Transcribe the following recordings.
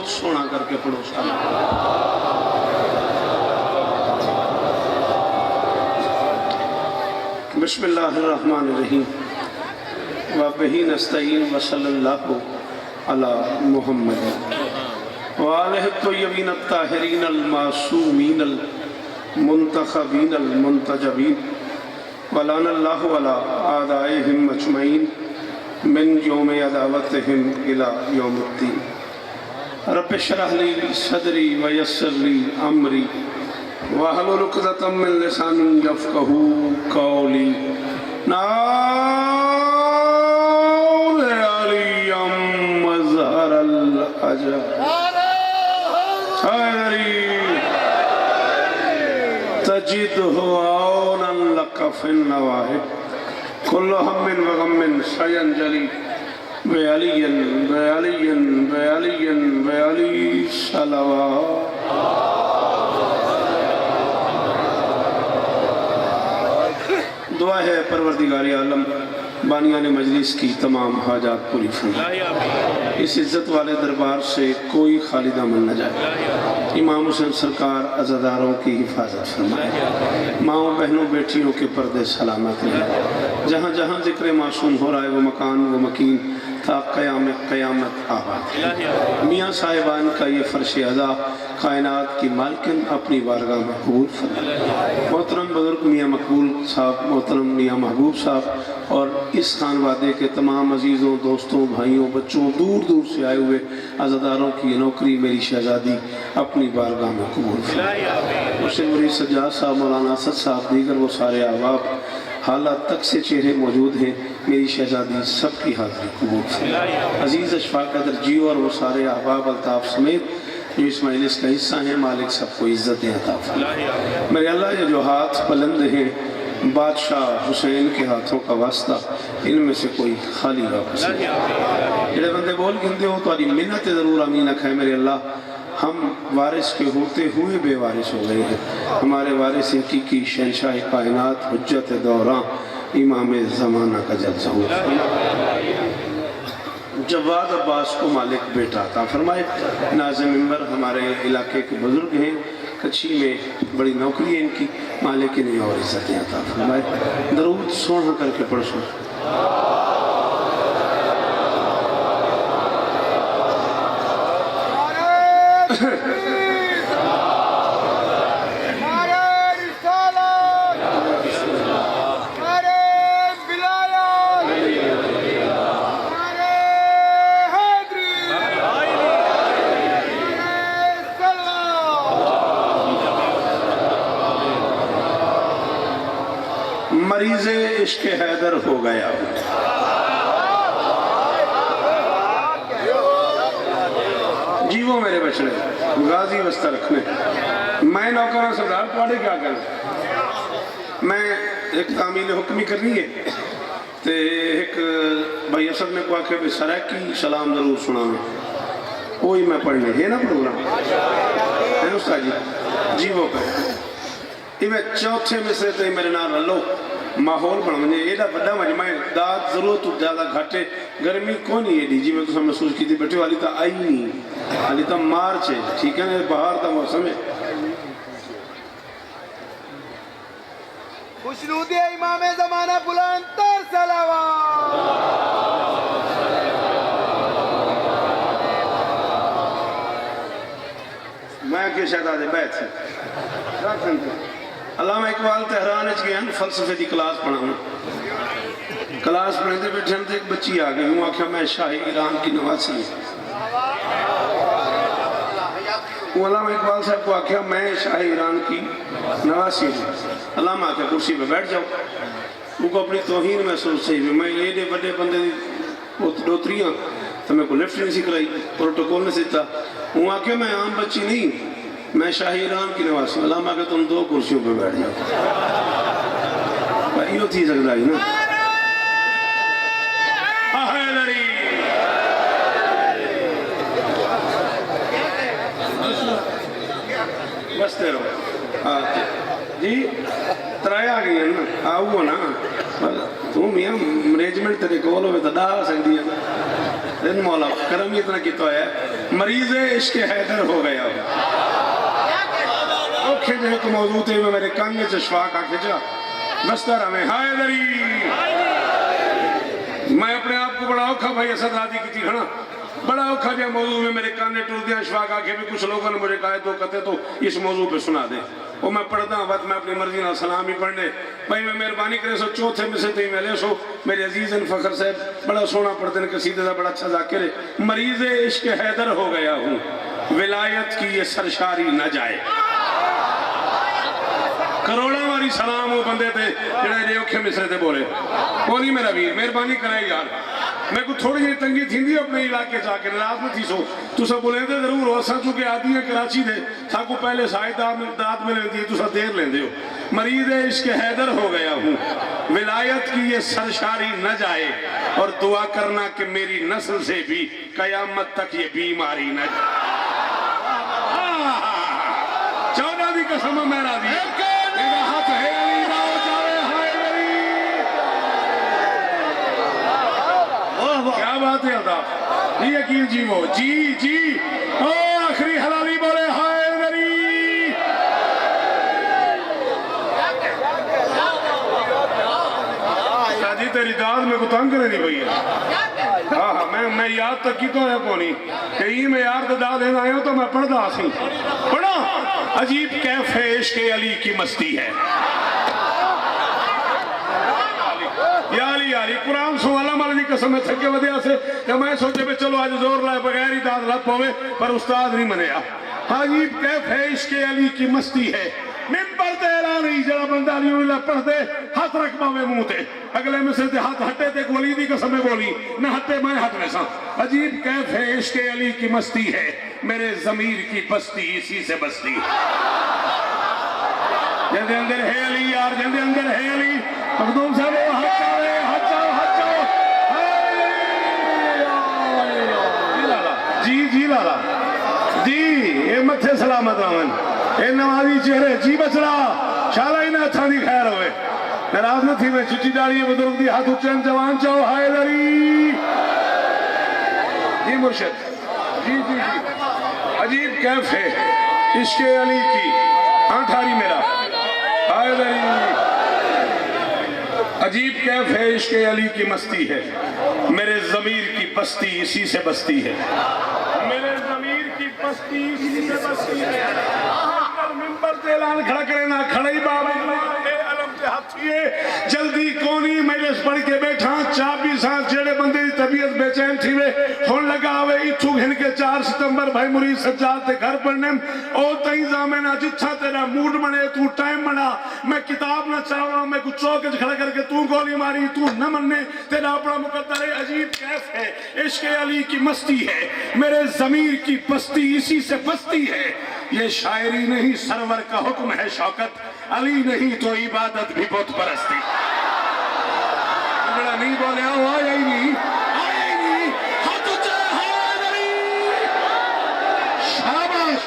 दरूद सोना करके पढ़ो सारा। बिस्मिल्लाहिर्रहमानिर्रहीम व बिही नस्तईन व सल्लल्लाहु अला मुहम्मद व आलिहि तय्यबीन अत्ताहिरीन अल मासूमीन अल मुंतखबीन अल मुंतजबीन व लानल्लाहु अला आदाइहिम अजमईन मिन यौम अदावतिहिम इला यौमिद्दीन। रब्बि इश्रह ली सदरी व यस्सिर ली अमरी वहलुल उक़दतम मिन लिसानी यफ़क़हू क़ौली। नारे अलियम मज़हरल अजब तजिदहु औनन लक फ़िन नवाहिब कुल्लु हम्मिन व गम्मिन सयंजली बेअलियन बेअलियन बेअलियन बेअली सलवा। दुआ है परवरदिगार आलम बानियान मजलिस की तमाम हाजात पूरी फरमाए, इस इज़्ज़त वाले दरबार से कोई खाली दामन न जाए। इमाम हुसैन सरकार अज़ादारों की हिफाजत फरमाए, माओ बहनों बेटियों के पर्दे सलामत रहे। जहाँ जहाँ जिक्र मासूम हो रहा है वो मकान वो मकीन था क़यामत आबाद। मियाँ साहिबान का ये फ़र्श अदा कायनात की मालकिन अपनी बारगाह में कबूल फरमाए। मोहतरम बुज़ुर्ग मियाँ मकबूल साहब, मोहतरम मियाँ महबूब साहब और इस खानवादे के तमाम अजीज़ों दोस्तों भाइयों बच्चों दूर दूर से आए हुए अज़ादारों की नौकरी मेरी शहज़ादी अपनी बारगाह में कबूल फरमाए। मुर्शिद मुरीद सज्जाद साहब, मौलाना असद साहब, दीगर वो सारे अहबाब हालात तक से चेहरे मौजूद हैं, मेरी शहज़ादी सबकी हाज़िरी कबूल फरमाए। अज़ीज़ अशफाक़ दरजियों और वो सारे अहबाब अल्ताफ़ समेत जो इस मजलिस का हिस्सा हैं, मालिक सबको इज़्ज़तें अता फरमाए। मेरे अल्लाह ये जो हाथ बुलंद हैं बादशाह हुसैन के हाथों का वास्ता, इनमें से कोई खाली वापस नहीं। जेड़े बंदे बोल गिनते हो तो मिन्नत ज़रूर आमीन है। मेरे अल्लाह हम वारिस के होते हुए बेवारिस हो गए हैं। हमारे वारिस हकीकी शहंशाह कायनात हुज्जत दौरां इमाम ज़माना का जलसा हुआ। जवाद अब्बास को मालिक बेटा था फरमाए। नाज़िम मिंबर हमारे इलाके के बुजुर्ग हैं, कच्छी में बड़ी नौकरी है इनकी, मालिक इन्हें और इज़्ज़तें अता फरमाए। दरूद सोना करके पढ़ो। मरीज़े इश्क़ हैदर हो गया। जीवो मेरे बचड़े गाजी वस्ता रखने। मैं नौकरा सरदार थोड़े क्या कर, मैं एक तामील हुक्मी करनी है तो एक भाई असद ने को आखे भी सराकी सलाम जरूर सुना में वही मैं पढ़ने है ना प्रोग्राम है उस्ताद जी। जीवो पे इवें चौथे मिसरे ते मेरे नाल हलो माहौल बन वने। एडा वड्डा मजमा है, दाद जरूरत ज़्यादा घटे, गर्मी कोई नहीं एडी जिवें तुसां महसूस की बैठे वाली तो आई नहीं, हाली तो मार्च है, ठीक है ना, बाहर का मौसम है। खुशनूदी इमाम ज़माना बुलंद तर सलावत। मैं के शहजादे बैठ अल्लामा इकबाल तेहरान गए फलसफे की क्लास पढ़ाऊँ। क्लास पढ़ते बैठे तो एक बच्ची आ गई, हूँ आख्या मैं शाही ईरान की नवासी हूँ। अल्लामा इकबाल साहब को आख्या मैं शाही ईरान की नवासी हूँ। अल्लामा आख्या कुर्सी पे बैठ जाओ। उनको अपनी तौहीन महसूस थी, मैं एडे बड़े बंदे डोतरी हाँ तो मेरे को लिफ्ट नहीं सिखलाई, प्रोटोकॉल नहीं सीता। हूँ आख्या मैं आम बच्ची नहीं, मैं शाही ईरान की नवासी। अल्लामा के तुम 2 कुर्सियों पे बैठ जाओ। यो थी सकता है ना। बसते रहो। हाँ जी त्राए आ गई ना, आओ ना तू मियाँ मैनेजमेंट तेरे कोल हो तो डा सकती है। दिन मौला करम इतना कितो है मरीज इश्क हैदर हो गया औखे जो एक मौजूद है मेरे कान में चशवा का खिंचा बसता रहे हैदरी मैं अपने आप को बड़ा औखा भाई असद राजी की थी खड़ा बड़ा औखा जो मौजू में मेरे कान टूट दिया अशफाक आके भी कुछ लोगों ने मुझे कहा तो कहते तो इस मौजू पे सुना दे वो मैं पढ़ता हूँ बात मैं अपनी मर्जी ना सलाम ही पढ़ने भाई मैं मेहरबानी करे सो चौथे में से ती मेले सो मेरे अजीज फखर साहब बड़ा सोना पढ़ते हैं कसीदे का बड़ा अच्छा जाकिर है मरीज इश्क हैदर हो गया हूँ विलायत की ये सरशारी न जाए करोड़ों वारी सलाम वो बंदे थे जेड़े औखे मिसरे थे बोले वो नहीं मेरा वीर मेहरबानी कराई यार मैं को थोड़ी जी तंगी थी अपने इलाके जाके नाराज में थी सो तुसा बुलेंदे जरूर हो असा चूंकि आदि है कराची दे साकू पहले शायद दाद में लेंदी तुसा देर लेंदे हो मरीज इश्क हैदर हो गया हूँ विलायत की ये सरशारी न जाए और दुआ करना कि मेरी नस्ल से भी कयामत तक ये बीमारी न चौदह दी कसम मेरा दी हाथ है क्या बात है अल्ताफ जी यकीन जी वो जी ओ आखिरी हलाली बोले हाय मेरी जी तेरी दाद में को तंग करे नहीं भैया हाँ मैं याद तक की तो है कोनी कहीं मैं यार तो दाद लेना आया तो मैं पढ़दा सी पढ़ा अजीब कैफे इश्क अली की मस्ती है यारी कुरान सो अलम अली कसम थके वजह से तो मैं सोचे भी चलो आज जोर लाए बगैर ही दाद लग पावे पर उस्ताद नहीं मनेया अजीब कैफे इश्क अली की मस्ती है मिंबर ते ऐलानी जरा बंदा अली पढ़ दे हाथ रख पावे मुंह ते अगले में से हाथ हटे ते गोली दी कसम बोली न हटे मैं हट वैसा अजीब कैफे इश्क अली की मस्ती है मेरे जमीर की बस्ती इसी से बस्ती जिंदे अंदर है अली यार जिंदे अंदर है अली मखदूम साहब जी लाला जी ये मथे सलामत रहन ए नवाजी चेहरे जी बचड़ा शाला ही ना अच्छा दी खैर होवे नाराज न थी मैं चिट्टी डाली बुजुर्ग दी हाथ उच्चन जवान चाहो हैदरी जी मुर्शिद जी अजीब कैफ है इश्क अली की आठारी मेरा हैदरी अजीब कैफ है इश्क अली की मस्ती है मेरे जमीर की बस्ती इसी से बस्ती है मेरे जमीर की बस्ती इसी से बस्ती है मिंबर से ऐलान खड़ा करे ना खड़े बाबा अलम से हाथिए जल्दी कोनी मेरे पढ़ के बैठा चाबी सांस जेड़े बंदे की तबीयत बेचैन थी वे होन लगा वे इथू घिन के 4 सितंबर भाई मुरीद सज्जाद ते घर पढ़ने ओ तई जामेना जिथा तेरा मूड बने तू टाइम बना मैं किताब ना चाहवा मैं कुछ चौक खड़ा करके तू गोली मारी तू न मनने तेरा अपना मुकद्दर है अजीब कैफ है इश्क अली की मस्ती है मेरे जमीर की बस्ती इसी से बस्ती है ये शायरी नहीं सरवर का हुक्म है शौकत अली नहीं तो इबादत भी बहुत परस्ती बड़ा नहीं बोले आया ही नहीं शाबाश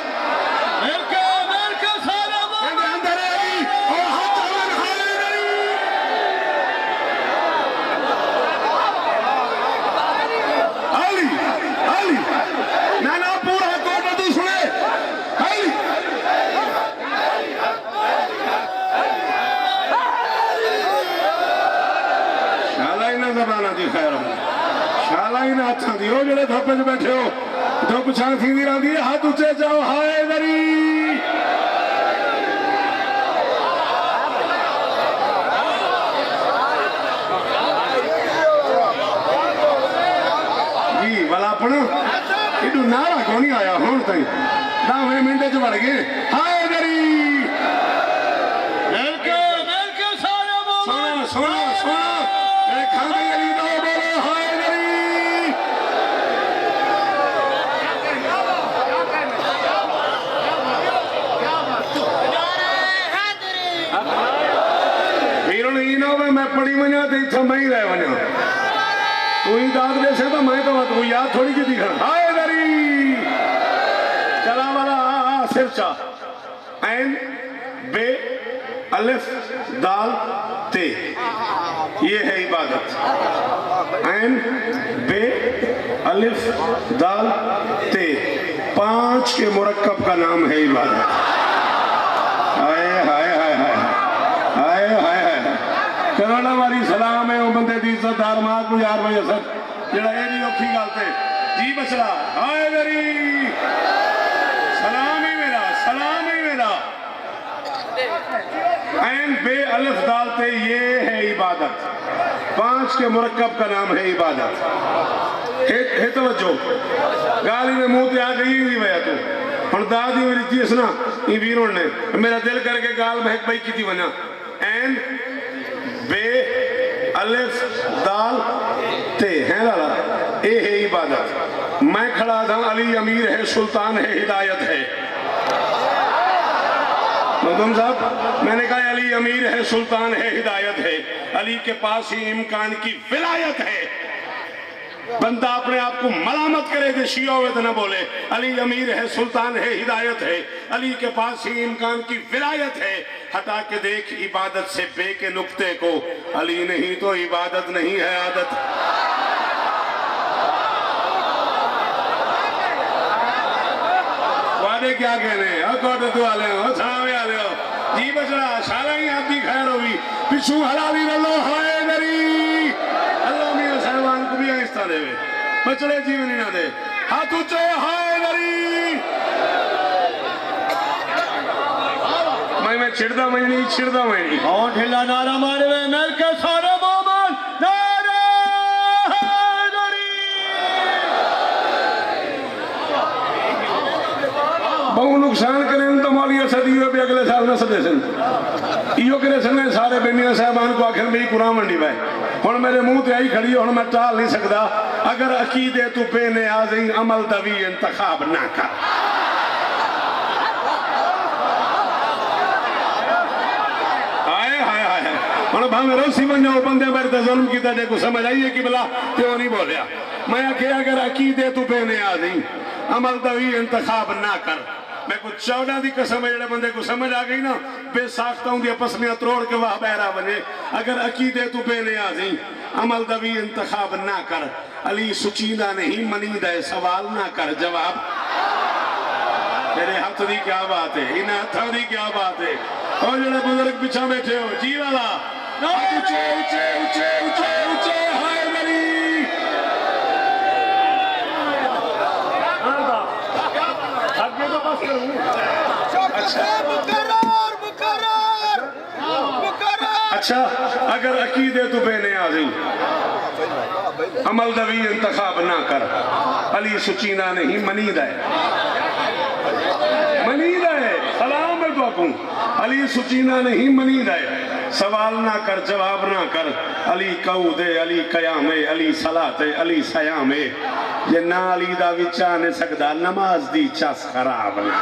जेड़े धोपे बैठे हो धुप छां थी रही है हाथ उचे जाओ हाय दरी जी वालापण एडू नारा क्यों नहीं आया हूं तई 10 मिनट च बढ़ गए हाय दरी सोना खाने अली दो बोलो हाय मैं पढ़ी वना तो इतना मैं ही रह वना तू ही दाद दे से तो मैं तो तू याद थोड़ी की दिखा हाय दरी चला वाला सिर चा ऐन बे अलिफ दाल ते, ये है इबादत। ऐन बे अलिफ दाल ते, 5 के मुरक्कब का नाम है इबादत। हाय हाय हाय हाय हाय हाय हाय, करोड़ा वाली सलाम है वो बंदे दी इज्जतदार मां को यार भाई असर जेड़ा ये नहीं औखी गल ते जी बचड़ा। हाय मेरी सलाम ही मेरा, सलाम ही मेरा। ऐन बे अलिफ दाल ते, ये है इबादत। 5 के मुरक्कब का नाम है इबादत। हे तवज्जो, गाली में मुंह ते आ गई नहीं भैया तू हम दादी मेरी चीज ना ये वीरों ने मेरा दिल करके गाल महक भाई की थी बना। ऐन बे अलिफ दाल ते है लाला, ये है इबादत। मैं खड़ा था, अली अमीर है, सुल्तान है, हिदायत है। मखदूम साहब, मैंने कहा अली अमीर है, सुल्तान है, हिदायत है। अली के पास ही इम्कान की विलायत है। बंदा अपने आप को मलामत करे कि शिया हुए तो ना बोले। अली अमीर है, सुल्तान है, हिदायत है। अली के पास ही इम्कान की विलायत है। हटा के देख इबादत से बे के नुक्ते को, अली नहीं तो इबादत नहीं है आदत। वादे क्या कहने वाले हो, छावे वाले हो जी बचड़ा। शाला ही आपकी खैर होगी, पिछू हलाली रलो हाय मेरी। अल्लाह मियां साहबान को भी आहिस्ता देवे, बचड़े जीवन ही ना दे। हाथ ऊंचे हाय मेरी। मैं छिड़दा मैं नहीं, छिड़दा मैं नहीं। और ढिला नारा मारे हुए मिल के सारे मोमन नारे हैदरी। बहु नुकसान करें तो मौलिया सदी भी अगले साल न सदे सन इो करे सन सारे बेमियां साहबान को आखिर मेरी कुरान मंडी पाए हुण मेरे मुंह ते आई खड़ी हुण मैं टाल नहीं सकता। अगर अकीदे तू बेनियाज़ अमल दा भी इंतखाब ना कर। हम भावे रोसी बन जाओ बंदे बारे तो जुल्म किया देखो समझ आइए कि भला क्यों नहीं बोलिया। मैं आखिया अगर अकीदे तू बेनियाज़ अमल दा भी इंतखाब ना कर। मैं कुछ 14 की कसम है जेड़े बंदे को समझ आ गई ना बेसाख्तां दी पसलियां त्रोड़ के वाह बहरा बने। अगर अकीदे तू बेनियाज़ अमल दा भी इंतखाब ना कर। अली सुचीदा नहीं मनीदा है, सवाल ना कर जवाब। मेरे हाथ दी क्या बात है, इन हाथों दी क्या बात है। और जेड़े बुजुर्ग पीछा बैठे हो जी वाला ऊंचे ऊंचे ऊंचे ऊंचे ऊंचे हाय मेरी। आगे तो बस करूं। अच्छा अगर अकीदे तो बेनियाज़ अमल दा भी इंतखाब ना कर। अली सुचीना नहीं मनीदा है, मनीदा है। सलाम है तो अली सुचीना नहीं मनीदा है। सवाल ना कर जवाब ना कर। अली कऊदे अली कयामे अली सलाते अली सयामे। ये ना अली दा विचा ने सकदा नमाज दी चस खराब ना।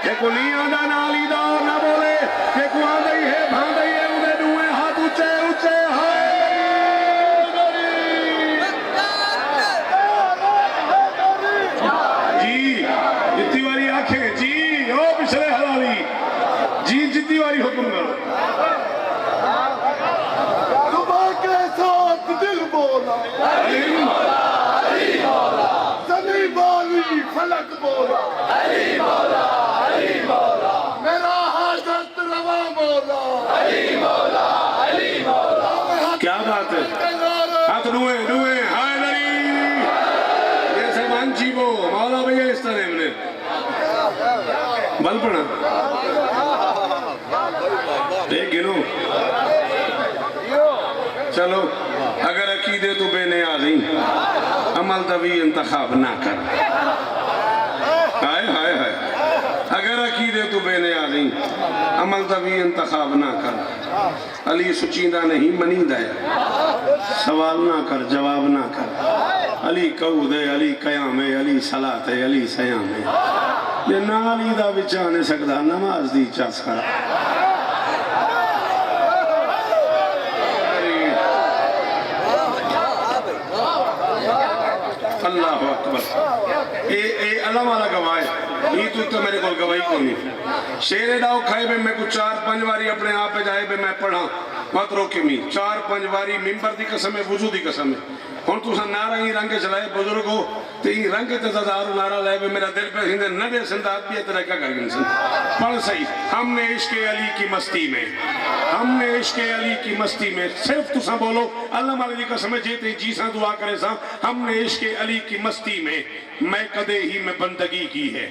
देखो नहीं आंदा ना अली दा ना बोले देखो आंदा ही है भांदा ही है। उदे दुए हाथ ऊंचे ऊंचे हाय जी। जितनी बारी आंखें जी ओ पिछले हलाली जी, जितनी बारी हुक्म करो। सुबह के साथ दिल बोला सनी बोली फलक बोला मेरा हाजत रवा बोला। क्या बात है, हाथ दुए दुए हाय दरी जैसे मांझी वो मौला भैया इस तरह हमने बल पड़ा देख गिनो। चलो अगर अकीदे तो बेनियाज़ अमल दा भी इंतखाब ना कर। हाय हाय हाय अगर अकीदे तो बेनियाज़ अमल दा भी इंतखाब ना कर। अली सुचीदा नहीं मनीदा है। सवाल ना कर जवाब ना कर। अली कऊदे अली कयामे अली सलाते अली सयामे। ये ना अली दा विचा नहीं सकदा नमाज दी चस खराब। अल्लाह अकबर। ए अल्लाह वाला गवाह है। ये तो मेरे को गवाही को नहीं शेर एडा औखा है मैं कुछ 4-5 बारी अपने आप पे जाए मैं पढ़ा मत रोके मी 4-5 बारी मिंबर दी कसम है वजू दी कसम है हुन तुसा नारा ही रंग चलाए बुजुर्ग हो ते ही रंग ते दादार नारा लाए मेरा दिल पे हिंदे न दे संदात भी तेरा क्या कर गन पढ़ सही हमने इश्क अली की मस्ती में हमने इश्क अली की मस्ती में सिर्फ तुसा बोलो अल्लाह माले दी कसम है जेते जी सा दुआ करे सा हमने इश्क अली की मस्ती में मैं कदे ही में बंदगी की है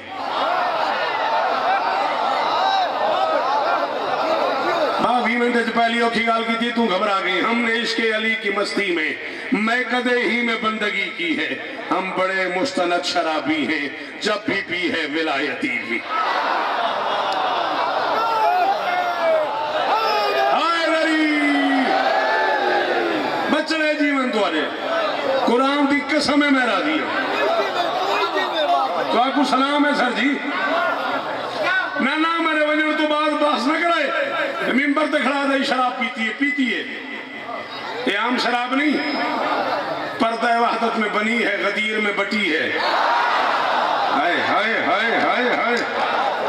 पहली औखी गाल की थी तू घबरा गई हमने इश्क अली की मस्ती में मैं कदे ही में बंदगी की है हम बड़े मुस्तनद शराबी हैं जब भी पी है विलायती भी बचड़े जीवन द्वारे कुरान की कसम है मेरा दी तो आपको सलाम है सर जी ना मेरे वजन तो बाद बहस न कराए मिंबर पे खड़ा दे शराब पीती है ये आम शराब नहीं पर्दा वहदत में बनी है गदीर में बटी है हाय हाय हाय हाय हाय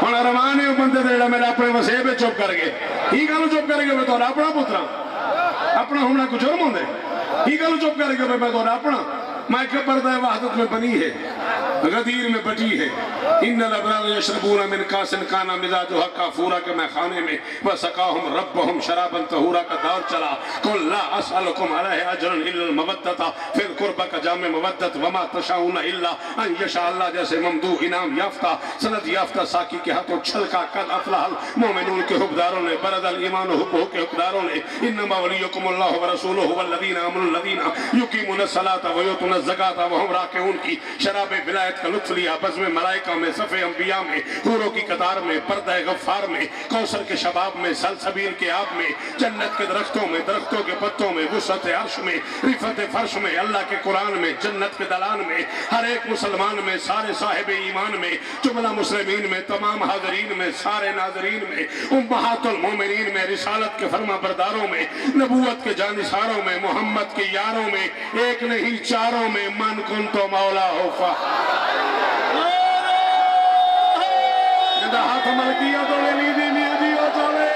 हुन रवान है बंदे जेड़ा मेरे अपने वसे पे चुप कर गए ही गल चुप करेंगे मैं तो अपना पुत्रा अपना होना कुछ जुर्म होंदे ही गल चुप करेंगे मैं तो अपना मैं क्या पर्दा वहदत में बनी है गदीर में बटी है इन्नल अबरार यशरबूना मिन कासिन काना मिजाजुहा काफूरा के मैं खाने में व सकाहुम रब्बुहुम शराबन तहूरा का दौर चला कुल ला असअलुकुम अलैहि अजरन इल्लल मवद्दता फिर कुर्बा का जाम मवद्दत वमा तशाउना इल्ला अन यशा अल्लाह जैसे ममदू इनाम याफ्ता सनद याफ्ता साकी के हाथों छलका कद अफलहल मोमिनून के हुक्मदारों ने बरदल ईमान हुब्बु के हुक्मदारों ने इन्नमा वलियुकुमुल्लाहु व रसूलुहु वल्लज़ीना आमनु लज़ीना युकीमुन सलाता व युतुन ज़काता व हुम राकिऊन की शराब विलायत का लुत्फ लिया बज़्म मलाइका में सफ़े अंबिया में हूरों की कतार में पर्दा गफ्फार में कौसर के शबाब में सलसबील के आब में जन्नत के दरख्तों में दरख्तों के पत्तों में वुसअत अर्श में रिफत फर्श में अल्लाह के कुरान में जन्नत के दलान में हर एक मुसलमान में सारे साहिब ईमान में जुमला मुस्लिमीन में तमाम हाज़रीन में सारे नाज़रीन में उम्महातुल मोमिनीन में रिसालत के फरमा बरदारों में नबूवत के जानिसारों में मोहम्मद के यारों में एक नहीं चारों में मन कुन तो मौला होफा हाथ मल किया तो मियां जी ओ चले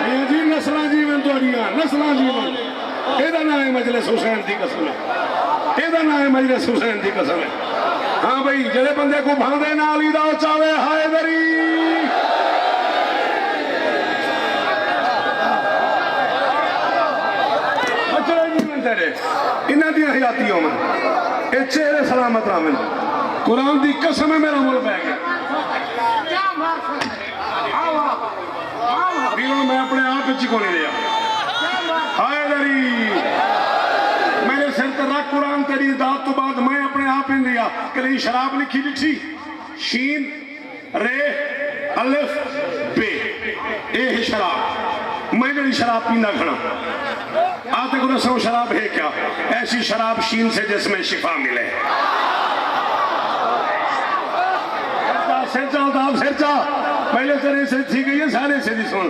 मियां जी नस्लां जीवन तोड़ियां नस्लां जीवन एदा नाम है मजलिस हुसैन दी कसम है एदा नाम है मजलिस हुसैन दी कसम है हाँ भाई जेड़े बंदे को भांदे नाल ही दा चावे हाय दरी बचड़े जीवन तेरे इन्हां दी हयातियों में ए चेहरे सलामत रावन कुरान दी कसम है मेरा मुल पै गया मैं अपने आप को नहीं लिया हाय दरी मेरे सिर पर रख कुरान तेरी दात तो बाद मैं अपने आप ही लिया कहीं शराब लिखी लिखी शीन रे अलिफ बे ए शराब मैं जड़ी शराब पीना खड़ा आते को दसो शराब है क्या ऐसी शराब शीन से जिसमें शिफा मिले सिरचा पहले तेरे से थी गई है सारे से सुन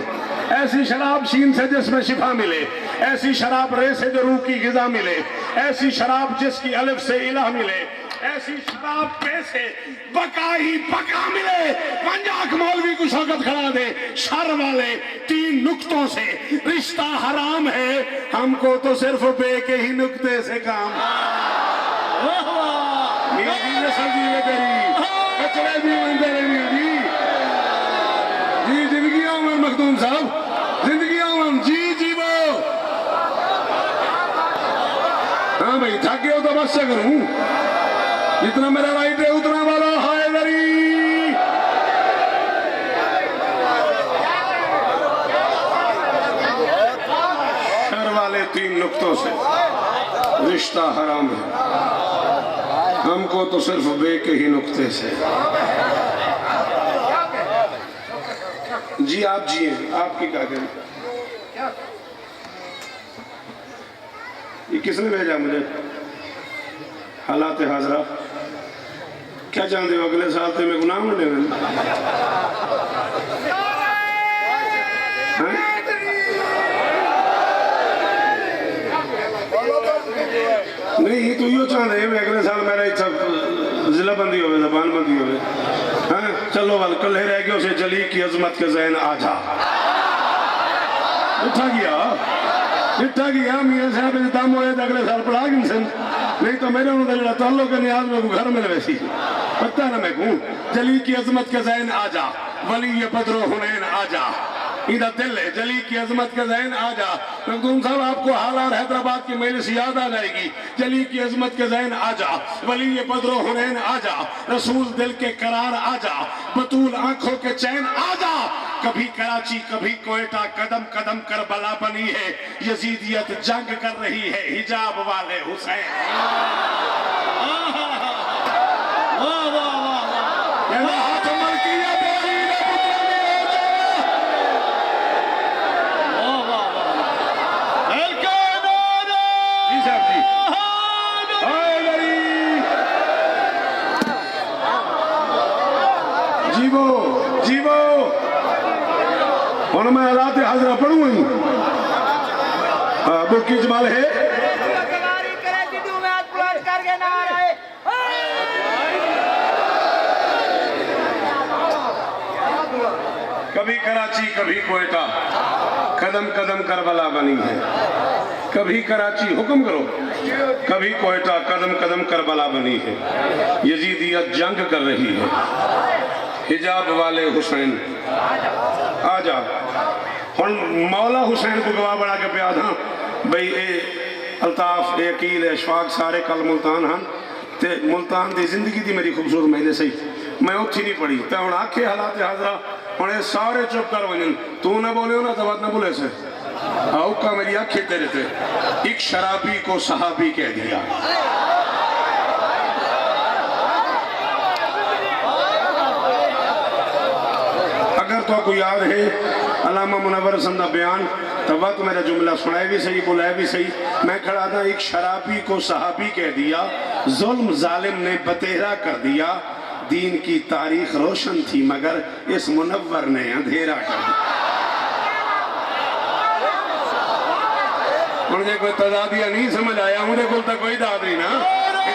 ऐसी शराब शीन से जिसमें शिफा मिले ऐसी शराब रे से जो रूह की गिजा मिले ऐसी शराब जिसकी अलिफ से इलाह मिले ऐसी शराब पे से बका ही बका मिले पंजाक मौलवी को शौकत खड़ा दे शर वाले 3 नुक्तों से रिश्ता हराम है हमको तो सिर्फ बे के ही नुक्ते से काम जी जिंदगी उमर मखदूम साहब जिंदगी उमर जी जीवो हाँ भाई थके हो तो बस से करूं जितना मेरा राइट है उतना वाला हाय दरी शर वाले 3 नुक्तों से रिश्ता हराम है हमको तो सिर्फ बे के ही नुक्ते से जी आप जिए आपकी क्या करें ये किसने भेजा मुझे हालात हाजरा क्या जानते हो अगले साल तो मैं गुनाह मंडे में नहीं तो यो चाहते हैं अगले साल मेरा इच्छा जिला बंदी हो जबान बंदी हो चलो वल कल्हे रह गयो से जली की अजमत के जहन आ जा उठा गया मियां साहब ने दम होए तो अगले साल पढ़ा गए सन नहीं तो मेरे उन्होंने जरा ताल्लुक है नियाज में घर में वैसी पता ना मैं कहूँ जली की अजमत के जहन आ जा वली ये बदरो हुनैन आ जा इधर दिल है जली की अजमत का जहन आ जा मखदूम साहब आपको हालात हैदराबाद की मजलिस याद आ जाएगी जली की अजमत के जहन आ जा वली ये बदरो हुनैन आ जा रसूल दिल के करार आ जा बतूल आंखों के चैन आ जा कभी कराची कभी कोयटा कदम कदम करबला बनी है यजीदियत जंग कर रही है हिजाब वाले हुसैन जीवो और मैं हालात हाजरा पढ़ू ही बुक इजमाल है कभी कराची कभी कोयटा कदम कदम करबला बनी है कभी कराची हुक्म करो कभी कोयटा कदम कदम करबला बनी है यजीदियत जंग कर रही है हिजाब वाले हुसैन आ जा हुन मौला हुसैन को गवाह बना के पिया था भाई ए अल्ताफ ए अकील अशफाक सारे कल मुल्तान हैं ते मुल्तान की जिंदगी थी मेरी खूबसूरत महीने सही मैं उत्थी नहीं पढ़ी तो हूँ आखे हालात हाजरा हूँ सारे चुप कर वजन तू ना बोले ना तो बात ना बोले से औका मेरी आखे तेरे थे एक शराबी को सहाबी कह दिया अगर तो आपको याद है अल्लामा मुनव्वर हसन का बयान तो वक्त मेरा जुमला सुनाए भी सही बुलाए भी सही मैं खड़ा था एक शराबी को सहाबी कह दिया जुल्म जालिम ने बतेरा कर दिया दीन की तारीख रोशन थी मगर इस मुनव्वर ने अंधेरा कर दिया मुझे कोई तजादिया नहीं समझ आया मुझे को तो कोई दाद नहीं ना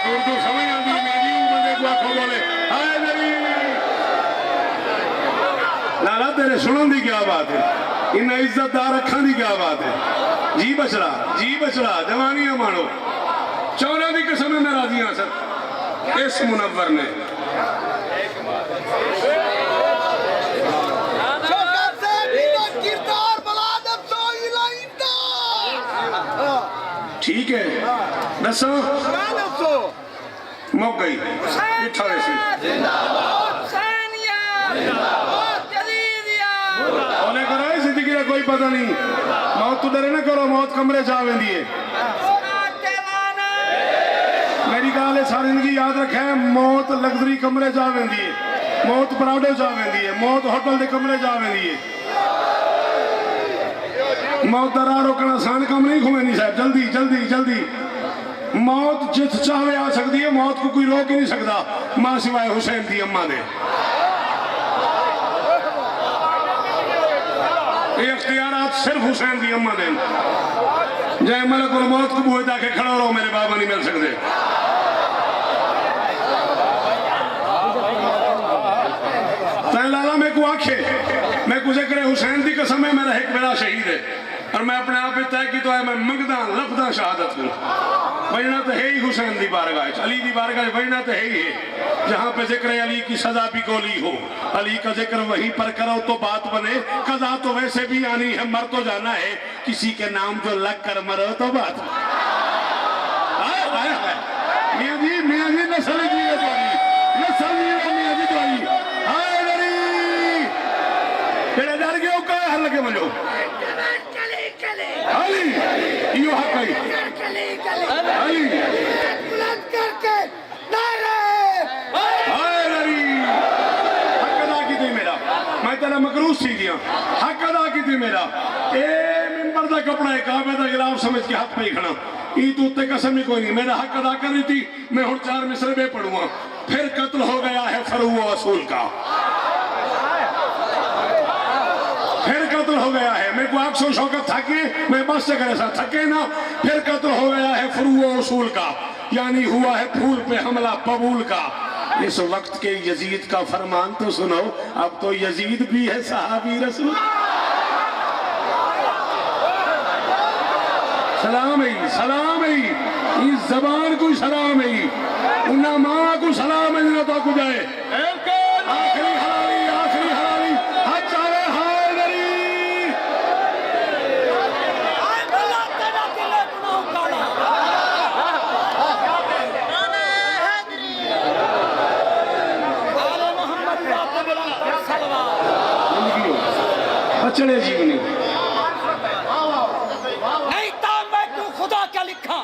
उर्दू समझ आती बोले लाला तेरे सुनने की क्या बात है इन इज्जतदार अखा की क्या बात है जी बचड़ा जवानियां मानो 14 की कसम में राजी हाँ सर इस मुनव्वर ने ठीक है दसो मुक गई जिंदगी का कोई पता नहीं मौत तो डरे ना करो मौत कमरे जा वेंदी है मेरी गाल सारी जिंदगी याद रखे मौत लग्जरी कमरे जा वेंदी है मौत पराडो जा वेंदी है मौत होटल के कमरे जा वेंदी है मौत का राह रोकना आसान काम नहीं घूमे नहीं साहब जल्दी जल्दी जल्दी मौत जित चाहे आ सकती है मौत को कोई रोक ही नहीं सकता मां सिवाय हुसैन की अम्मा ने ये इख्तियारात सिर्फ हुसैन की अम्मा देन जय मलक और मौत को बूहे जाके खड़ा रहो मेरे बाबा नहीं मिल सकते लाला मैं को आखे मैं कुछ करे हुसैन की कसम है मेरा एक मेरा शहीद है और मैं अपने आप तय की तो है मैं मंगदा लफदा शहादत को बजना तो है ही हुसैन की बारगाह अली की बारगाह बजना तो है ही है जहाँ पे जिक्र अली की सजा भी गोली हो अली का जिक्र वहीं पर करो तो बात बने कदा तो वैसे भी आनी है मर तो जाना है किसी के नाम जो लग कर मरो तो बात मियाँ जी नस्ल जी नस्ल मियाँ जी तो तेरे डर गए का हर लगे मजो अली यो हक अली बुलंद करके नारे हाय अली हक अदा की थी मेरा मैं तेरा मकरूज सी गया हक अदा की थी मेरा ए मिंबर दा कपड़ा है काबे दा गिलाफ समझ के हाथ पे खड़ा ई तो उत्ते कसम ही कोई नहीं मेरा हक अदा कर रही थी मैं हुन 4 मिसरे में पढ़ूंगा फिर कत्ल हो गया है फरूआ असूल का फिर कत्ल हो गया है मेरे को आंखों शौकत थके मैं बस से करे थके ना फिर कत्ल हो गया है फरूआ उसूल का यानी हुआ है फूल पे हमला बबूल का इस वक्त के यजीद का फरमान तो सुनो, अब तो यजीद भी है सहाबी रसूल। सलाम है, सलाम है, इस जबान को सलाम है, उन्ना माँ को सलाम है तो को जाए। आखिरी हलाली, आखिरी हलाली, हाथ चावे हाय दरी। बचड़े जीवनी नहीं था, मैं तू खुदा क्या लिखा,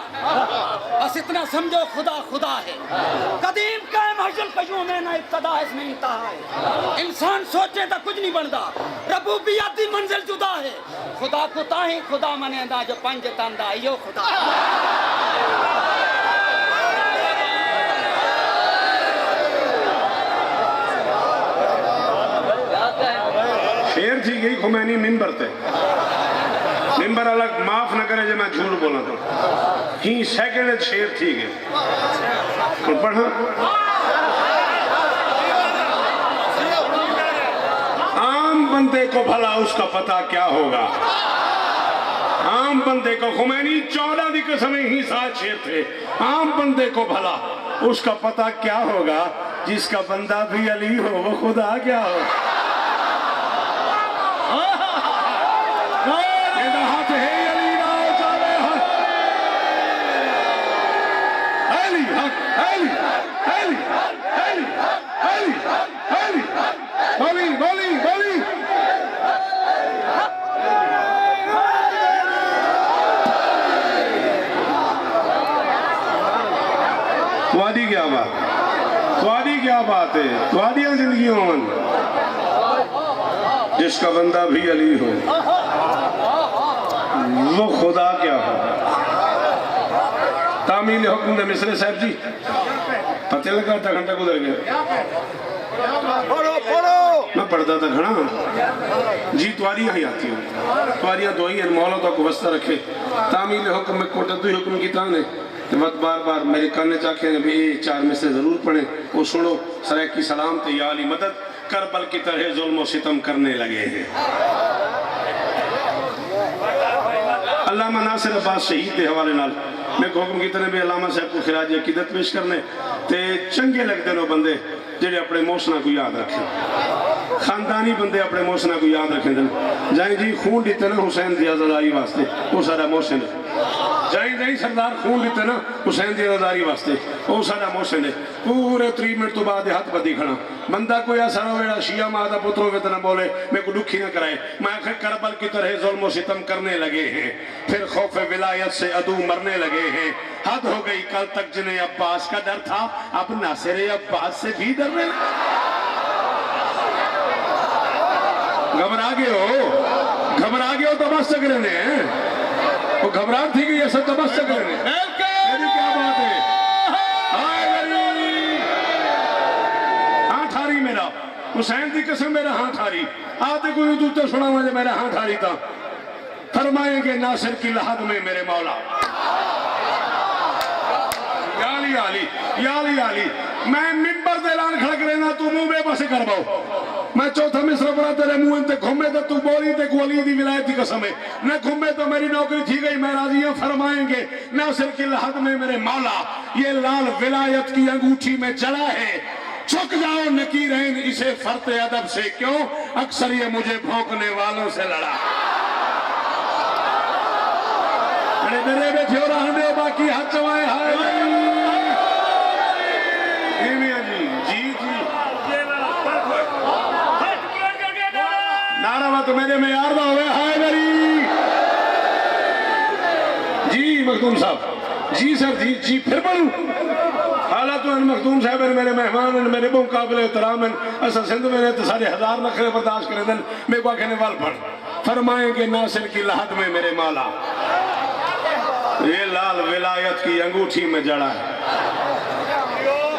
बस इतना समझो खुदा खुदा है। कदीम कायम हजल कयूम में ना इब्तदा है इसमें इंतहा है। इंसान सोचे तो कुछ नहीं बनता, रबूबियत दी मंजिल जुदा है। खुदा को ताही खुदा मनेंदा जो पंज तंदा यो खुदा। शेर थी गई खुमैनी मिंबर थे, मिंबर अलग माफ न करे जो मैं झूठ बोला था, ही सेकंड शेर थी गई तो पढ़ा। आम बंदे को भला उसका पता क्या होगा, आम बंदे को, खुमैनी 14 दी कसम ही 7 शेर थे। आम बंदे को भला उसका पता क्या होगा, जिसका बंदा भी अली हो वो खुदा क्या हो। त्वादी क्या बात, त्वादी क्या बात है, त्वादियां जिंदगी मोहन, जिसका बंदा भी अली हो वो खुदा क्या हो। तामील हुक्म दे मिसरे साहब जी पता लगा आधा घंटा गुजर गया, मैं पढ़ता था खड़ा जी। त्वारियां ही आती हो, त्वारियां दो ही मौला तो को वस्ता रखे। तामील हुक्म में कोटद हुक्म की तान है तो मत बार बार मेरे कान चाखे भी ये 4 में से जरूर पढ़े, वो सुनो। सराय की सलाम तो या अली मदद करबल की तरह जुल्म सितम करने लगे हैं। अल्लामा नासिर अब्बास शहीद के हवाले नाल मैं हुक्म की तरह भी अल्लामा साहब को खिराज अकीदत पेश करने ते चंगे लगते नो बंदे जेडे अपने मोहसना को याद रखें, खानदानी बंदे अपने मोहसना को याद रखें। जाए जी खून दिते ना हुसैन दी आज़ादारी वास्ते, वो सारा मोहसिन है। जाए जाए सरदार खून दिते ना हुसैन दी आज़ादारी वास्ते, वो सारा मोहसिन है। पूरे 3 मिनट तो बाद हाथ बदी खड़ा बंदा कोई ऐसा हो जेड़ा शिया मां दा पुत्र होवे तना बोले मैं को दुखी ना कराए। मैं आखिर करबल की तरह जुल्म सितम करने लगे हैं, फिर खौफ विलायत से अदू मरने लगे हैं। हद हो गई, कल तक जिन्हें अब्बास का डर था अब नासिर अब्बास से भी डरने लगे। घबरा गए हो, घबरा गए हो तो बस चक रहे हैं, वो घबराहट थी कि ये सब तो बस चक रहे हैं। क्या बात है, हाथ हारी मेरा हुसैन की कसम, मेरा हाथ हारी आते कोई दूते सुना मुझे मेरा हाथ हारी था। फरमाएंगे नासिर की लहद में मेरे मौला याली आली याली आली। मैं मिंबर दे ऐलान खड़क रहना तू मुंह में बस कर पाओ। मैं चौथा मिसरा पढ़ा तेरे मुंह ते घूमे तो तू बोली ते गोली दी विलायत की कसम है, न घूमे तो मेरी नौकरी थी गई, मैं राजी हूं। फरमाएंगे नासिर की लहद में मेरे मौला ये लाल विलायत की अंगूठी में जड़ा है, झुक जाओ नकीरैन इसे फरते अदब से, क्यों अक्सर ये मुझे भौंकने वालों से लड़ा। मेरे बैठे हो रहने बाकी हाथ चवाए हाय नारा तो मेरे में यार ना हुए हाय मेरी जी मखदूम साहब जी सर जी जी फिर पढ़ू हालात मखदूम साहब मेरे मेहमान मेरे बहु काबिल एहतराम असा सिंध में तो सारे 1000 नखरे बर्दाश्त करे दिन मेरे को आखने वाल पढ़। फरमाएंगे नासिर की लहद में मेरे मौला ये लाल विलायत की अंगूठी में जड़ा है।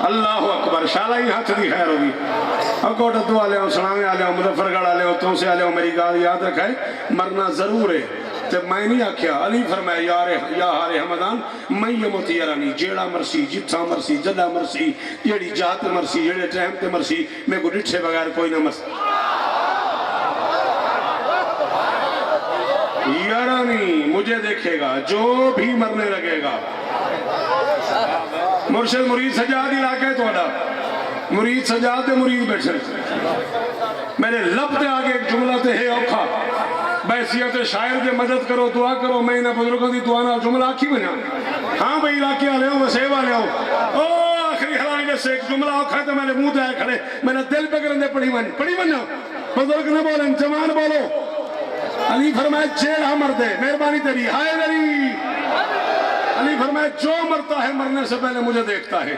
अल्लाह अकबर शाला ही हाथ दी खैर होगी। अकोट तू आ लिया सुनावे आ लिया मुजफ्फरगढ़ आ लिया तो से आ लिया मेरी गाल याद रखा है मरना जरूर है ते मैं नहीं आख्या। अली फरमाया या हारे हमदान मैं यमत यारानी जेड़ा मरसी जिथा मरसी जदा मरसी जेड़ी जात मरसी जेड़े टाइम ते मरसी मैं को डिठे बगैर कोई ना मरसी। यारानी मुझे देखेगा जो भी मरने लगेगा। मुर्शिद मुरीद सजाद इलाका है थोड़ा, मुरीद सजाद ते मुरीद बैठे मेरे लब ते आगे एक जुमला ते है औखा बैसियत शायर के मदद करो दुआ करो। मैं इन्हें बुजुर्गों की दुआ ना जुमला आखी बना। हाँ भाई इलाके वाले हो वसे वाले हो ओ आखिरी हलानी में से एक जुमला औखा तो मेरे मुंह पे खड़े मेरा दिल पे करने पड़ी मन बुजुर्ग ने बोले जवान बोलो। अली फरमाए जेड़ा मर्दे मेहरबानी तेरी हाय मेरी। अली फरमाए जो मरता है मरने से पहले मुझे देखता है।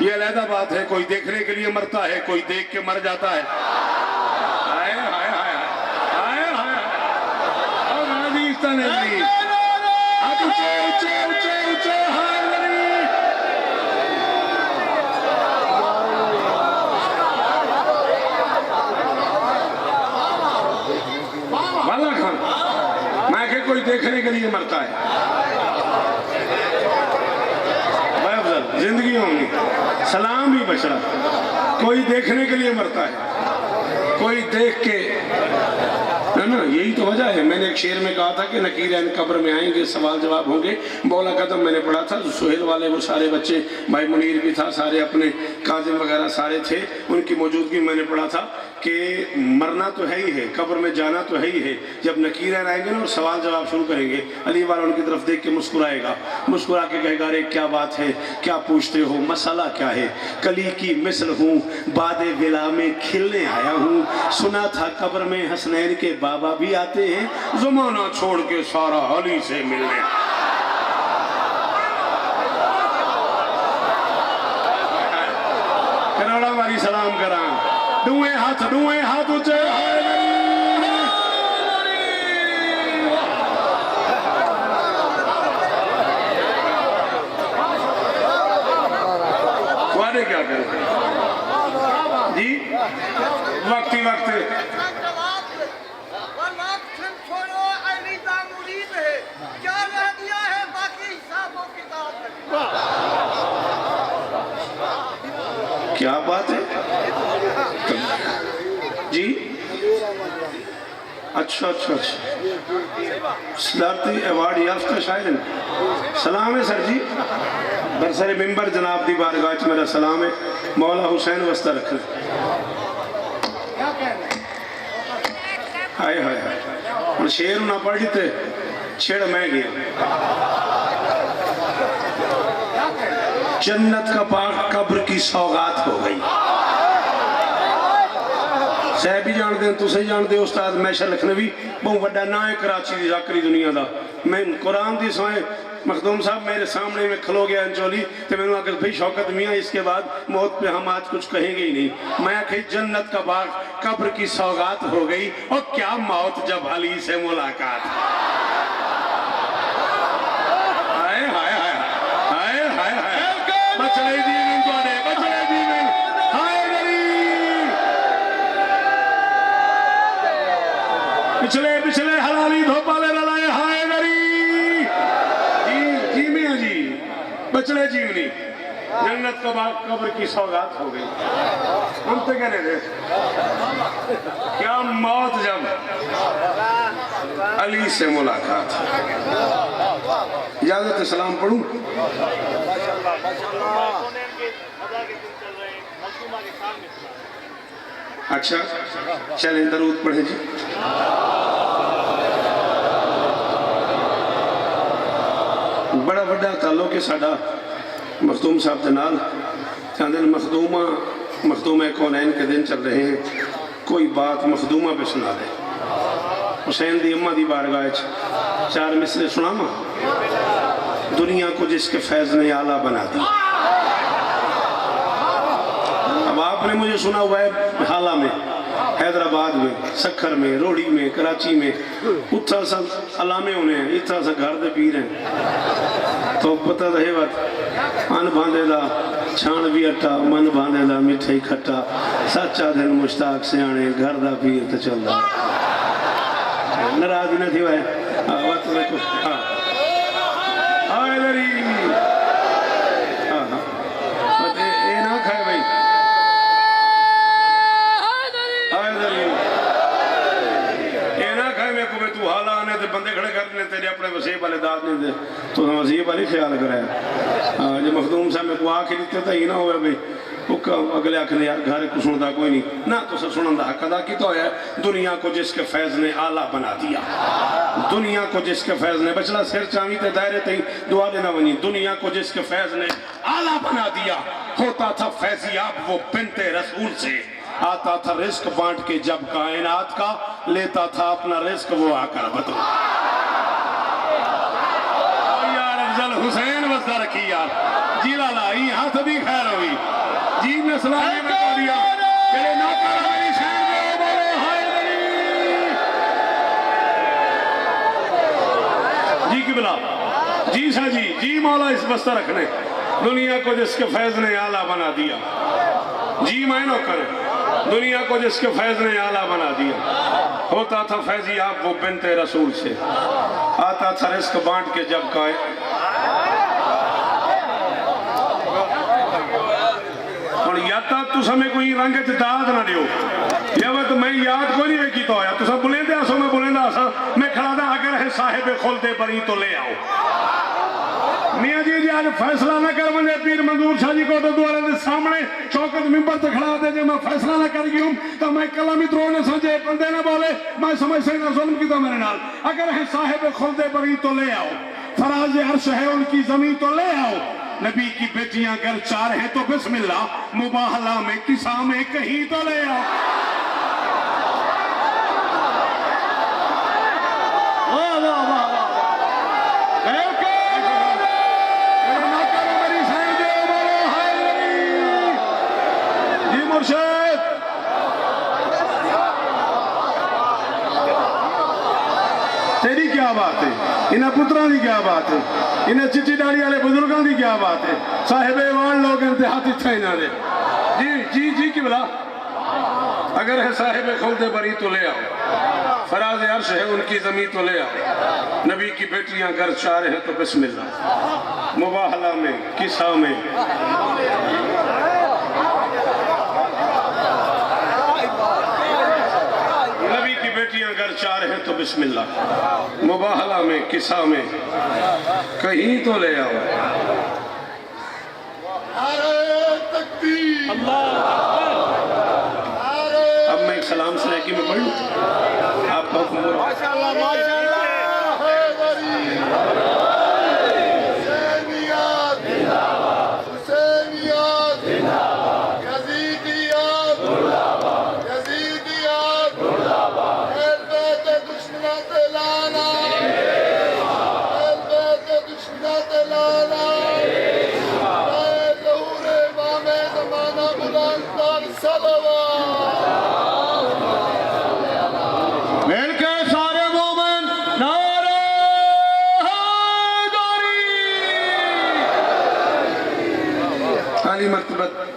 ये अलहदा बात है, कोई देखने के लिए मरता है कोई देख के मर जाता है। हाय हाय हाय हाय हाय और गाजी इस्ताने ली आप ऊंचे ऊंचे ऊंचे ऊंचे हाय मेरी। वाला खान मैं के कोई देखने के लिए मरता है। जिंदगी होंगी सलाम ही बचड़ा कोई देखने के लिए मरता है कोई देख के है ना। यही तो वजह है। मैंने एक शेर में कहा था कि नकीरैन कब्र में आएंगे सवाल जवाब होंगे। मौला कदम मैंने पढ़ा था सुहेल वाले वो सारे बच्चे भाई मुनीर भी था सारे अपने काजिम वगैरह सारे थे उनकी मौजूदगी मैंने पढ़ा था कि मरना तो है ही है कब्र में जाना तो है ही है। जब नकीरैन आएंगे ना और सवाल जवाब शुरू करेंगे अली वाला उनकी तरफ देख के मुस्कुराएगा मुस्कुरा के कहेगा अरे क्या बात है क्या पूछते हो मसला क्या है। कली की मिसल हूँ बादे विला में खिलने आया हूँ। सुना था कब्र में हसनैन के बाबा भी आते हैं ज़माना छोड़ के सारा अली से मिलने। कनाडा वाली सलाम करा दुए हाथ ऊंचे वादे क्या करें जी वक्ती वक्त क्या बात है जी। अच्छा सदारती अवार्ड याफ्ता शायर सलाम है सर जी बरसरे मिंबर जनाब दी बारगाह च मेरा सलाम है। मौला हुसैन वस्ता रखना। हाय हाय हम शेर ना पढ़ी थे छेड़ मैं गया। जन्नत का पाक कब्र की सौगात हो गई। साहब भी जानते हैं तुम जानते हो उस्ताद मैशर लखनवी बहुत बड़ा ना है कराची की जाकरी दुनिया का। मैं कुरान की सोए मखदूम साहब मेरे सामने में खलो गया अंचोली तो मैंने आकर भाई शौकत मियाँ इसके बाद मौत पे हम आज कुछ कहेंगे ही नहीं। मैं आखिर जन्नत का बाग कब्र की सौगात हो गई और क्या मौत जब अली से मुलाकात। हाय हाय हाय हाय हाय हाय बचड़े दीन तुहाडे बचड़े दीन हाय मेरी। पिछले पिछले हलाली धोपाले रलाए हाय मेरी। जी मियाँ जी बचड़े जीवनी जन्नत का बाग कब्र की सौगात हो गई। हम तो कह रहे थे क्या मौत जब अली से मुलाकात। इजाजत सलाम पढ़ूं। अच्छा चलें दरूद पढ़े जी। बड़ा बड़ा ताल्लुक है साडा मखदूम साहब के नाल। मखदूमा कौनैन के दिन चल रहे हैं कोई बात मखदूमा पे सुना दे। हुसैन दी अम्मा दी बारगाह चार मिसरे सुनावा। दुनिया को जिसके फैज ने आला बना दी। अब आपने मुझे सुना हुआ है हाला में हैदराबाद में सखर में रोड़ी में कराची में उत्था सब अलामे होने हैं इतना सा घर दे पीर हैं तो पता रहे बात अन बांधे दा छाण भी अट्टा मन बांधे दा मिठे खट्टा सच्चा दिन मुश्ताक सियाने घर दा पीर तो चलदा नाराज न थी तुम्हें कुछ हाँ हाँ इधर ही हाँ हाँ मत ये ना खाए भाई हाँ इधर ही ये ना खाए मेरे को तू हाला आने ते बंदे खड़े करने तेरे अपने वसीब वाले दाद नहीं दे तो वसीब वाली ख्याल कराया हाँ जो मखदूम साहब मेरे को आके लिखते तो ही ना हो भाई अगले आखने यार घर को सुनता कोई नहीं ना तो सुनने का हक अदा किया है दुनिया को जिसके फैज ने आला बना दिया दुनिया को जिसके फैज ने बचला सिर चावी ते दायरे तई दुआ देना वनी दुनिया को जिसके फैज ने आला बना दिया होता था फैजियाब वो बिनते रसूल से आता था रिस्क बांट के जब कायनात का लेता था अपना रिस्क वो आकर बतो यार अफजल हुसैन वस्ता रखी यार जी लाला हाथ भी खैर हुई जी ने सलामी में कर दिया तेरे नौकर मेरी शहर में बोले हाय जी की बिला जी शाह जी मौला इस बस्ता रखने दुनिया को जिसके फैज ने आला बना दिया जी मैं नौकर दुनिया को जिसके फैज ने आला बना दिया होता था फैजी आप वो बिनते रसूल से आता था रिस्क बांट के जब काए याद तुस हमें कोई रंग च दाद ना दियो या तो मैं याद कोई नहीं किया होया तुसा बुलेंदे आसो मैं बुलेंदा आसा मैं खड़ा था अगर है साहिब खोलते बरी तो ले आओ मियां जी आज फैसला ना कर बंदे पीर मंजूर शाह जी कोट द्वारे के सामने चौकत मिंबर ते खड़ा दे जे मैं फैसला ना कर गई हूं तो मैं कलम ही तोड़ने समझे बंदे ना बोले मैं समझ से ना जुल्म किया मेरे नाल अगर है साहिब खोलते बरी तो ले आओ फराज अर्श है उनकी जमीन तो ले आओ नबी की बेटियां अगर चार हैं तो बिस्मिल्लाह मुबाहला में किसा में कहीं तो ले आओ वाह वाह वाह जी मुर्शिद तेरी क्या बात है इन्हें पुत्रों की क्या बात है इन्हें चिट्टी दाढ़ी वाले बुजुर्गों की क्या बात है साहिबे वाल लोग हाथ इच्छा इन्होंने जी की बिला अगर है साहिबे खोलते बरी तो ले आओ फराज अर्श है उनकी जमीन तो ले आओ नबी की बेटियां घर चार हैं तो बिस्मिल्लाह मुबाहला में किसा में नबी की बेटियां घर चार हैं तो बिस्मिल्लाह मुबाहला में किसा में कहीं तो ले आओ अब मैं एक सलाम सलाकी में पढ़ूं आपका हुक्म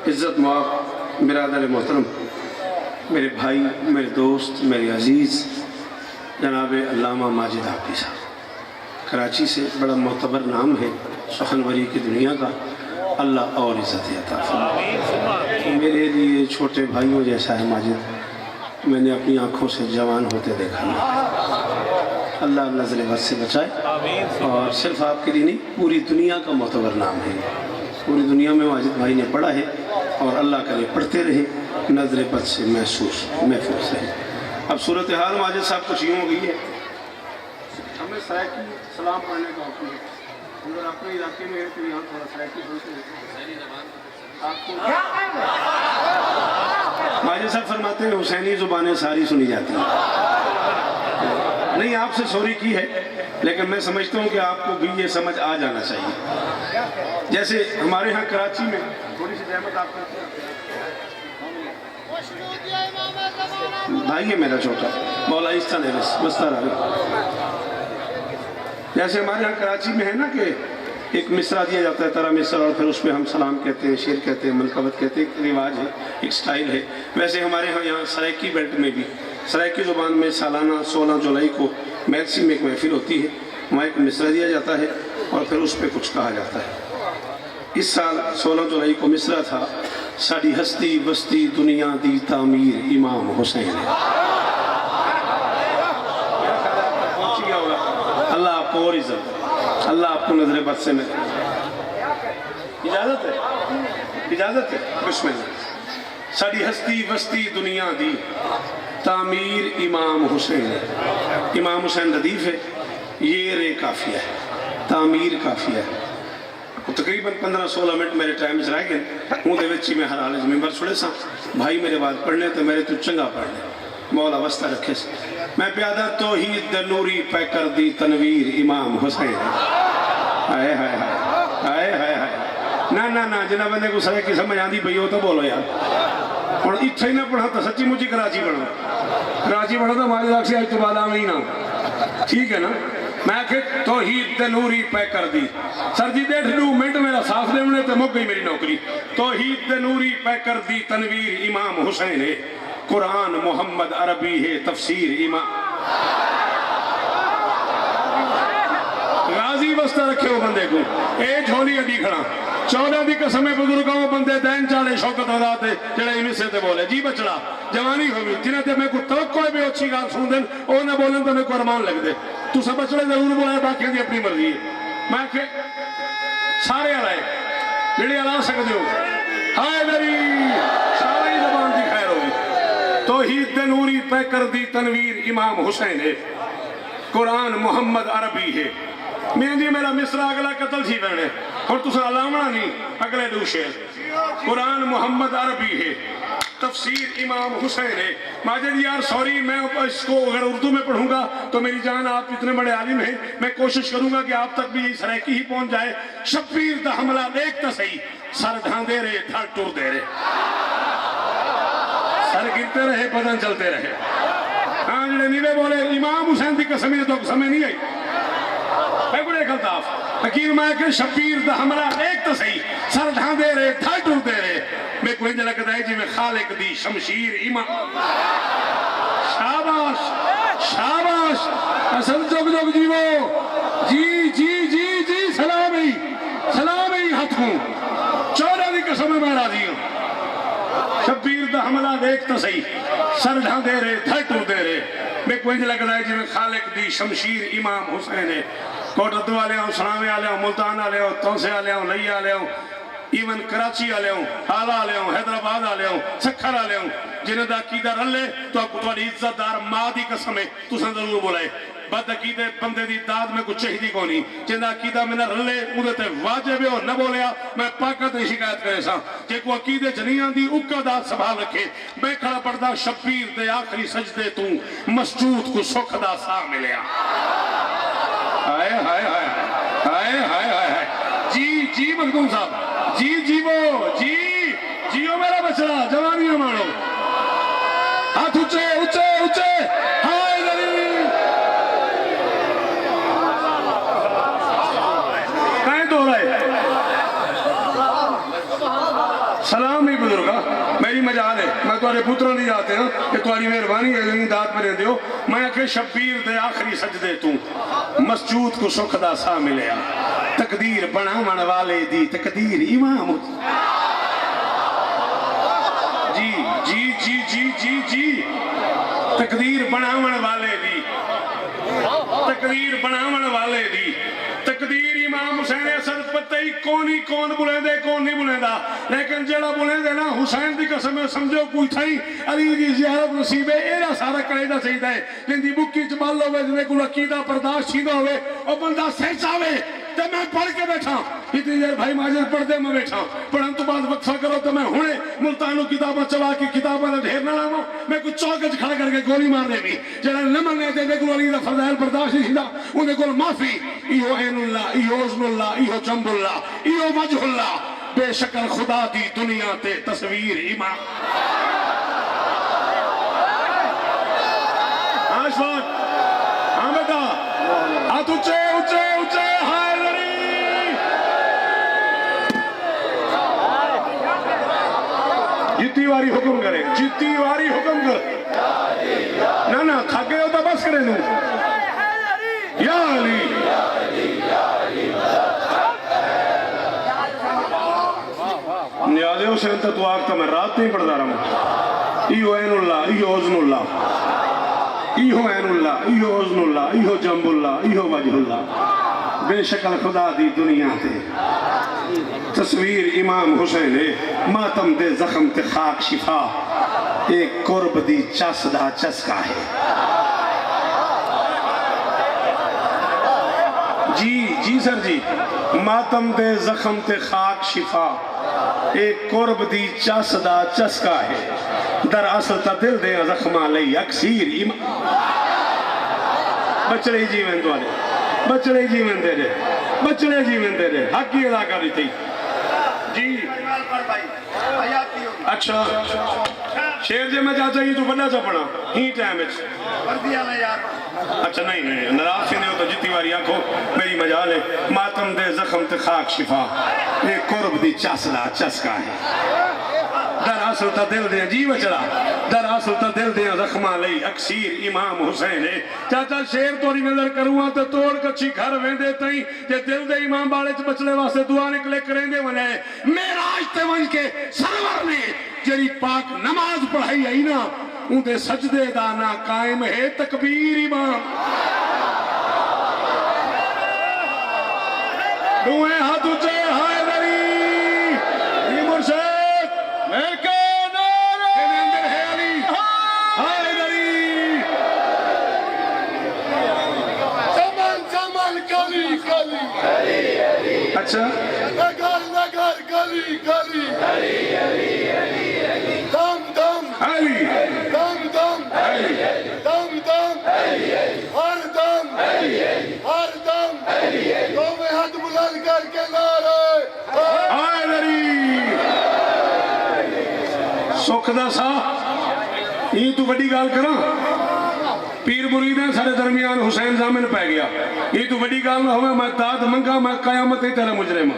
इज्जत मुआफ़ बिरादर मोहतरम मेरे भाई मेरे दोस्त मेरे अजीज़ जनाब अल्लामा माजिद हाफिज़ साहब कराची से बड़ा मोतबर नाम है सुखनवरी की दुनिया का अल्लाह और इज़्ज़त अता फरमाए मेरे लिए छोटे भाइयों जैसा है माजिद मैंने अपनी आँखों से जवान होते देखा नहीं अल्लाह नज़र बद से बचाए और सिर्फ आपके लिए नहीं पूरी दुनिया का मोतबर नाम है पूरी दुनिया में माजिद भाई ने पढ़ा है और अल्लाह करे पढ़ते रहे नजर बद से महफूज रहे अब सूरत हाल माजिद साहब कुछ यूँ हो गई है हमें सराकी सलाम पढ़ने का हुक्म है अगर अपने इलाके में है तो यहाँ थोड़ा सराकी सुनते हैं आपको माजिद साहब फरमाते हैं हुसैनी ज़ुबानें सारी सुनी जाती हैं नहीं आपसे सॉरी की है लेकिन मैं समझता हूँ कि आपको भी ये समझ आ जाना चाहिए जैसे हमारे यहाँ कराची में थोड़ी सी जहमत आप करते हैं भाई है मेरा छोटा मौला इस्ता ने बस्ता रहा जैसे हमारे यहाँ कराची में है ना कि एक मिसरा दिया जाता है तरह मिसरा और फिर उसमें हम सलाम कहते हैं शेर कहते हैं मनकबत कहते हैं एक रिवाज है एक स्टाइल है वैसे हमारे यहाँ सराइकी बेल्ट में भी सराइकी ज़ुबान में सालाना 16 जुलाई को मैक्सी में एक महफिल होती है, वहाँ एक मिसरा दिया जाता है और फिर उस पर कुछ कहा जाता है। इस साल 16 जुलाई को मिसरा था, साड़ी हस्ती बस्ती दुनिया दी तामीर इमाम हुसैन। अल्लाह आपको और इज्जत, अल्लाह आपको नजर बद से में। इजाजत है, इजाजत है, बिस्मिल्लाह। साड़ी हस्ती बस्ती दुनिया दी तामीर इमाम हुसैन। इमाम हुसैन रदीफ है, ये रे काफिया है, तामीर काफिया है। तकरीबन 15-16 मिनट मेरे टाइम च रह गए हूँ मैं हर हाल मैंबर छुड़े सा भाई मेरे बाद पढ़ने तो मेरे तू चंगा पढ़ने मौला अवस्था रखे से मैं प्यादा तौहीद द नूरी पै कर दी तनवीर इमाम हुसैन। हाय हाय हाय हाय हाय हाय ना ना ना जिन्हें बंदे को सही की समझ आती पई हो तो बोलो यार। और इतना ही ना पढ़ा तो सच्ची मुझी कराची पढ़ा, कराची पढ़ा तो हमारे लाख से आज तो बाला में ही ना, ठीक है ना। मैं तौहीद द नूरी पै कर दी सर जी 1.5 मिनट मेरा साथ देने तो मुक गई मेरी नौकरी। तौहीद द नूरी पै कर दी तनवीर इमाम हुसैन है, कुरान मोहम्मद अरबी है तफसीर इमाम। गाजी बस्ता रखे हो बंदे को ए झोली अडी खड़ा 14 की कसम बुजुर्गों बंदे दैन चाले शौकत अदा थे जेड़ा मिसे ते बोले जी बचड़ा जवानी होगी जिन्हें ते मैं को तवक्को भी अच्छी गाल सुन देन ओ ना बोलन तो मेरे को अरमान लग दे तू सब बचड़े जरूर बोला बाकी की अपनी मर्जी है। मैं के सारे अलाए जेड़े अला सकते हो हाय मेरी सारी जबान की खैर होगी। तौहीद द नूरी पै कर दी तनवीर इमाम हुसैन है, कुरान मोहम्मद अरबी है। मैं जी मेरा मिसरा अगला कतल थी बैठे और तुसा अलावना नहीं अगले दो शेर। कुरान मोहम्मद अरबी है तफसीर इमाम हुसैन है। माजिद यार सॉरी मैं इसको अगर उर्दू में पढ़ूंगा तो मेरी जान आप इतने बड़े आलिम हैं, मैं कोशिश करूंगा कि आप तक भी यही सरायकी ही पहुंच जाए। शब्बीर दा हमला देख तो सही सर ढांदे रहे धड़ टूर दे रहे सर गिरते रहे बदन चलते रहे। हाँ जेडे नीवे बोले इमाम हुसैन की कसम तो समय नहीं आई फकीर मैं के शब्बीर दा हमला देख तो सही सर ढांदे रहे धड़ टूर दे रहे। मैं कोई लगता है जी मैं खालिक दी शमशीर इमाम। शाबाश शाबाश असल जोग जोग जीवो जी जी जी जी सलाम ही हाथ को 14 की कसम मैं राजी हूं। शब्बीर दा हमला देख तो सही सर ढांदे रहे धड़ टूर दे रहे। मैं कोई लगता है जी मैं खालिक दी शमशीर इमाम हुसैन है। कोटद्दू वाले हो सनावे वाले हो मुल्तान वाले हो तौसे वाले हो लैया वाले हो इवन कराची वाले हो हाला वाले हो हैदराबाद वाले हो सखर वाले हो जिन्हें दा अकीदा रले तो तुम्हारी इज्जतदार मां दी कसम है तुसा जरूर बोले बद अकीदे बंदे दी दाद में कुछ चाहिदी कोनी जिन्हें अकीदा में ना रले उदे ते वाजिब हो न बोलिया मैं पाका ते शिकायत करे सा जे को अकीदे जनियां दी उक्का दाद संभाल रखे। मैं खड़ा पड़दा शब्बीर दे आखिरी सजदे तू मसजूद को सुख दा सा मिलया। हाय हाय हाय हाय हाय हाय जी जी मखदूम साहब जी जीवो जी जियो मेरा बचड़ा जवानी मारो हाथ ऊंचे ऊंचे ऊंचे हाय कहीं दो रहे सलाम नहीं बुजुर्गा मेरी मजाल है मैं तुम्हारे पुत्रों नहीं जाते हैं कि तुम्हारी मेहरबानी है दात में दे दो। मैं आखे शब्बीर दे आखिरी सजदे तू मसजूद को सुख दा सा मिलया तकदीर बनावन वाले दी तकदीर इमाम। जी जी जी जी जी जी तकदीर बनावन वाले दी तकदीर बनावन वाले दी तकदीर इमाम हुसैन असद पता ही कौन बुलेंदे कौन नहीं बुलेंदा लेकिन जेड़ा बुलेंदे ना हुसैन दी कसम समझो कोई थई अली दी जियारत नसीब है एरा सारा कलेदा चाहिदा है जिंदी बुक्की च माल होवे जिने को अकीदा बर्दाश्त थींदा होवे ओ बंदा सच आवे ते मैं पढ़ के बैठा इतनी देर भाई माजिद पढ़दे मैं बैठा पढ़न तो बाद वक्फा करो तो मैं हुणे मुल्तानों किताबां चला के किताबां दा ढेर ना लावां मैं कुछ चौक च खड़ा करके गोली मार देवी जेड़ा न मने ते दे को अली दा फजाइल बर्दाश्त नहीं थींदा उनदे कोल माफी इहो ऐनुल्लाह इहो उज़्नुल्लाह इहो जंबुल्लाह इहो वजहुल्लाह बेशकर खुदा दी दुनिया ते तस्वीर इमाम। आशफाक हाँ बेटा हाथ ऊंचे ऊंचे ऊंचे हाय जितनी वारी हुक्म करे जितनी वारी हुक्म कर ना ना थके हो तो बस करे नू औलाद हुसैन तो तू आखता मैं रात नहीं पढ़ता रहा इहो ऐनुल्ला इहो उज़्नुल्ला इहो ऐनुल्ला इहो उज़्नुल्ला इहो जंबुल्ला इहो वजहुल्ला बेशकल खुदा दी दुनिया ते तस्वीर इमाम हुसैन है मातम दे जख्म ते खाक शिफा एक कुर्ब दी चस दा चस्का है। जी जी सर जी मातम दे जख्म ते खाक शिफा एक कुर्ब दी चस दा चस्का है दरअसल ता दिल दे जख्मा लई अक्सीर बचड़े जीवन तुहाडे बचड़े जीवन दे रे बचड़े जीवन दे रे हक की अदा कर दी जी। अच्छा शेर जे मैं चाचा ये तू बड़ा चपना ही टाइम अच्छा नहीं नहीं नाराज से नहीं हो तो जितनी बारी आखो मेरी मजाल है मातम दे जख्म ते खाक शिफा एक कुर्ब दी चसला चस्का है दरअसल ता दिल दे जी बचड़ा दरअसल ता दिल दे जख्मा लई अक्सीर इमाम हुसैन है। चाचा शेर तोरी नजर करूँ तो तोड़ कच्ची घर वेंदे तई जे दिल दे इमाम बाले च बचड़े वास्ते दुआ निकले करेंदे वने मेराज ते वंज के सरवर ने जेरी पाक नमाज पढ़ाई आई ना उनके सजदे दा ना कायम है तकबीर इमाम दुए हाथ ऊंचे हाय दरी ये मुर्शिद मिलके नारे तेरे अंदर है अली हाय दरी चमन चमन गली गली अच्छा नगर नगर गली गली दम दम अली दम दम दम दम हर दम दो में हाथ बुलंद करके नारे हाय दरी सुख दा सा ये तू बड़ी गाल करा पीर मुरीद है सारे दरमियान हुसैन जामिन पै गया ये तू बड़ी गाल ना हो मैं दाद मंगा मैं कयामत ही तेरा मुजरिम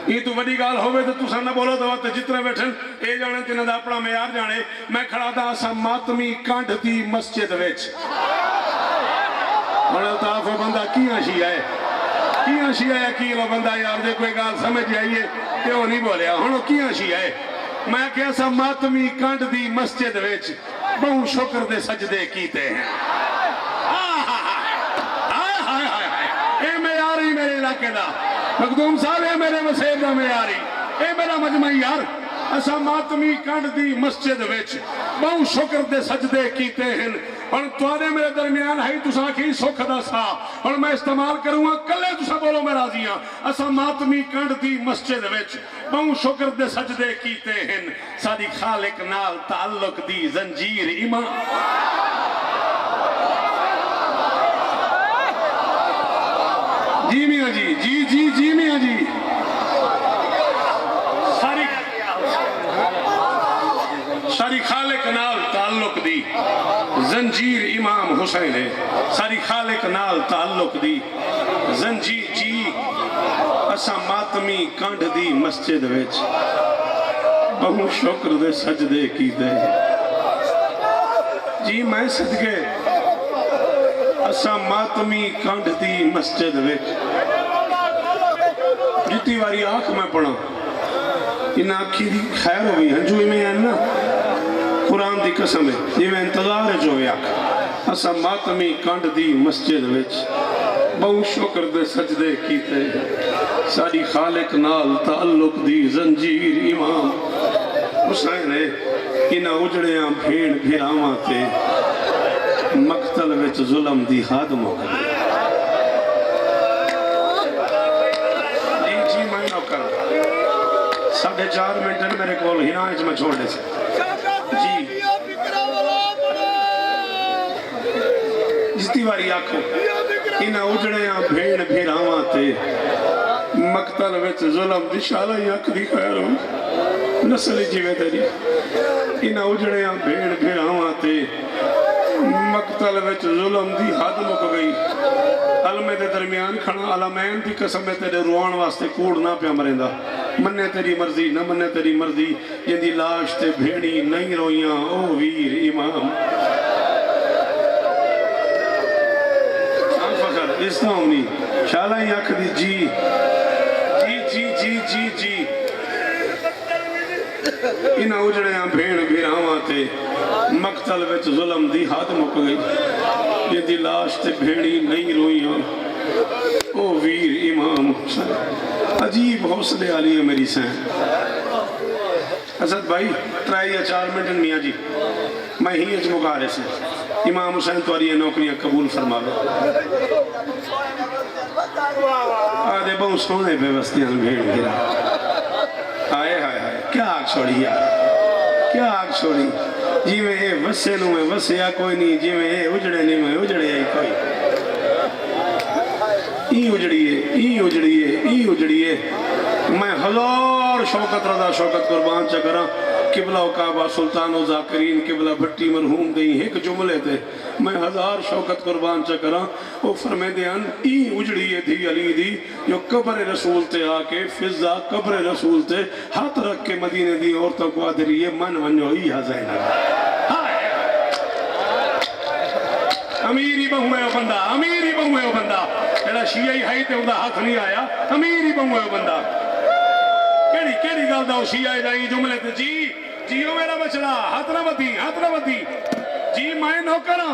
ये तू बड़ी गाल होवे तो तुसा ना बोलो तो जितने बैठन ए जाने तिन्हां दा अपना मेयार जाने मैं खड़ा था असा मातमी कंढ दी मस्जिद विच हुण अल्ताफ बंदा कियां शिया है की लो बंदा यार जे कोई गाल समझ आईए ते ओ नहीं बोलिया हुण कियां शिया है मैं क्या सा मातमी कंढ दी मस्जिद विच बहु शुक्र दे सजदे कीते हैं मेयारी मेरे इलाके का मखदूम साहब है मेरे वसेब का मेयारी ए मेरा मजमा यार असा मातमी कंढ दी मस्जिद विच बहु शुक्र दे सजदे कीते हैं हुण तुहाडे मेरे दरमियान है तुसा की सुख दा सा हुण मैं इस्तेमाल करूंगा कल्ले तुसा बोलो मैं राजी हां असा मातमी कंढ दी मस्जिद विच बहु शुक्र दे सजदे कीते हैं साडी खालिक नाल ताल्लुक दी जंजीर ईमान जी मियाँ जी जी जी जी मियाँ जी सारी खालिक नाल ताल्लुक दी जंजीर इमाम हुसैन है सारी खालिक नाल ताल्लुक दी जंजीर जी असा मातमी कंढ दी मस्जिद विच बहु शुक्र दे सजदे कीते जी मैं सदके असा मातमी कंढ दी मस्जिद विच जितनी बारी आंख मैं पढ़ा इन आखी दी खैर हो गई हंजू में है ना कुरान दी कसम है जिवें इंतजार जो आख असा मातमी कंढ दी मस्जिद विच बहु शुक्र दे सजदे कीते साडी खालिक नाल ताल्लुक दी जंजीर इमाम हुसैन है इन उजड़िया भेड़ भिरावां ते मकतल विच जुल्म दी हद मुक गई जी जी मैं नौकर 4.5 मिनट मेरे को हिना मैं छोड़ दे जी जितनी बारी आखो इन उजड़िया भेड़ भिरावां ते मकतल विच जुल्म दी शाला अख दी खैर हो नस्ल जिवे तेरी इन उजड़िया भेड़ भिरावां ते मकतल विच जुल्म दी हद मुक गई अलमे दे दरमियान खड़ा अलमैन दी कसम तेरे रोआण वास्ते कूड़ ना पिया मरेंदा मन्ने तेरी मर्जी न मन्ने तेरी मर्जी जिंदी लाश ते भेड़ी नहीं रोइयां ओ वीर इमाम फखर इस तो होनी शाला ही अख दी जी जी जी जी जी जी इन्हां उजड़ियां भेण भिरावां ते मकतल विच जुल्म दी हद मुक गई जिंदी लाश ते भेड़ी नहीं रोइयां ओ वीर इमाम हुसैन अजीब हौसले वाली है मेरी सैन असद भाई 3 या 4 मिनट मियाँ जी मैं ही अच मुका रहे से इमाम हुसैन तुम्हारी नौकरियां कबूल फरमावे आदे बहुत सोने पे बस्तियां भेड़ गिरा हाय हाय हाय क्या आग छोड़ी यार क्या आग छोड़ी जिमें ये वसे नू मैं वसया कोई नहीं जिमें ये उजड़े नहीं मैं उजड़े कोई ई उजड़िए मैं हजार शौकत रजा शौकत कुर्बान च करा किबला काबा सुल्तान जाकिरीन किबला भट्टी मरहूम दई एक जुमले ते मैं हजार शौकत कुर्बान च करा वो फरमाते हैं ई उजड़िए थी अली दी जो कब्र रसूल ते आके फिजा कब्र रसूल ते हाथ रख के मदीने दी औरतों को आदरिए मन वंजो ई हज़ैन अमीरी बहु है बंदा अमीरी बहु है बंदा एड़ा शिया ही है ते उदा हाथ नहीं आया अमीरी बहु है बंदा केड़ी केड़ी गल दा शिया जाई जुमले ते जी जियो मेरा बचड़ा हाथ ना बदी जी मैं नौकरा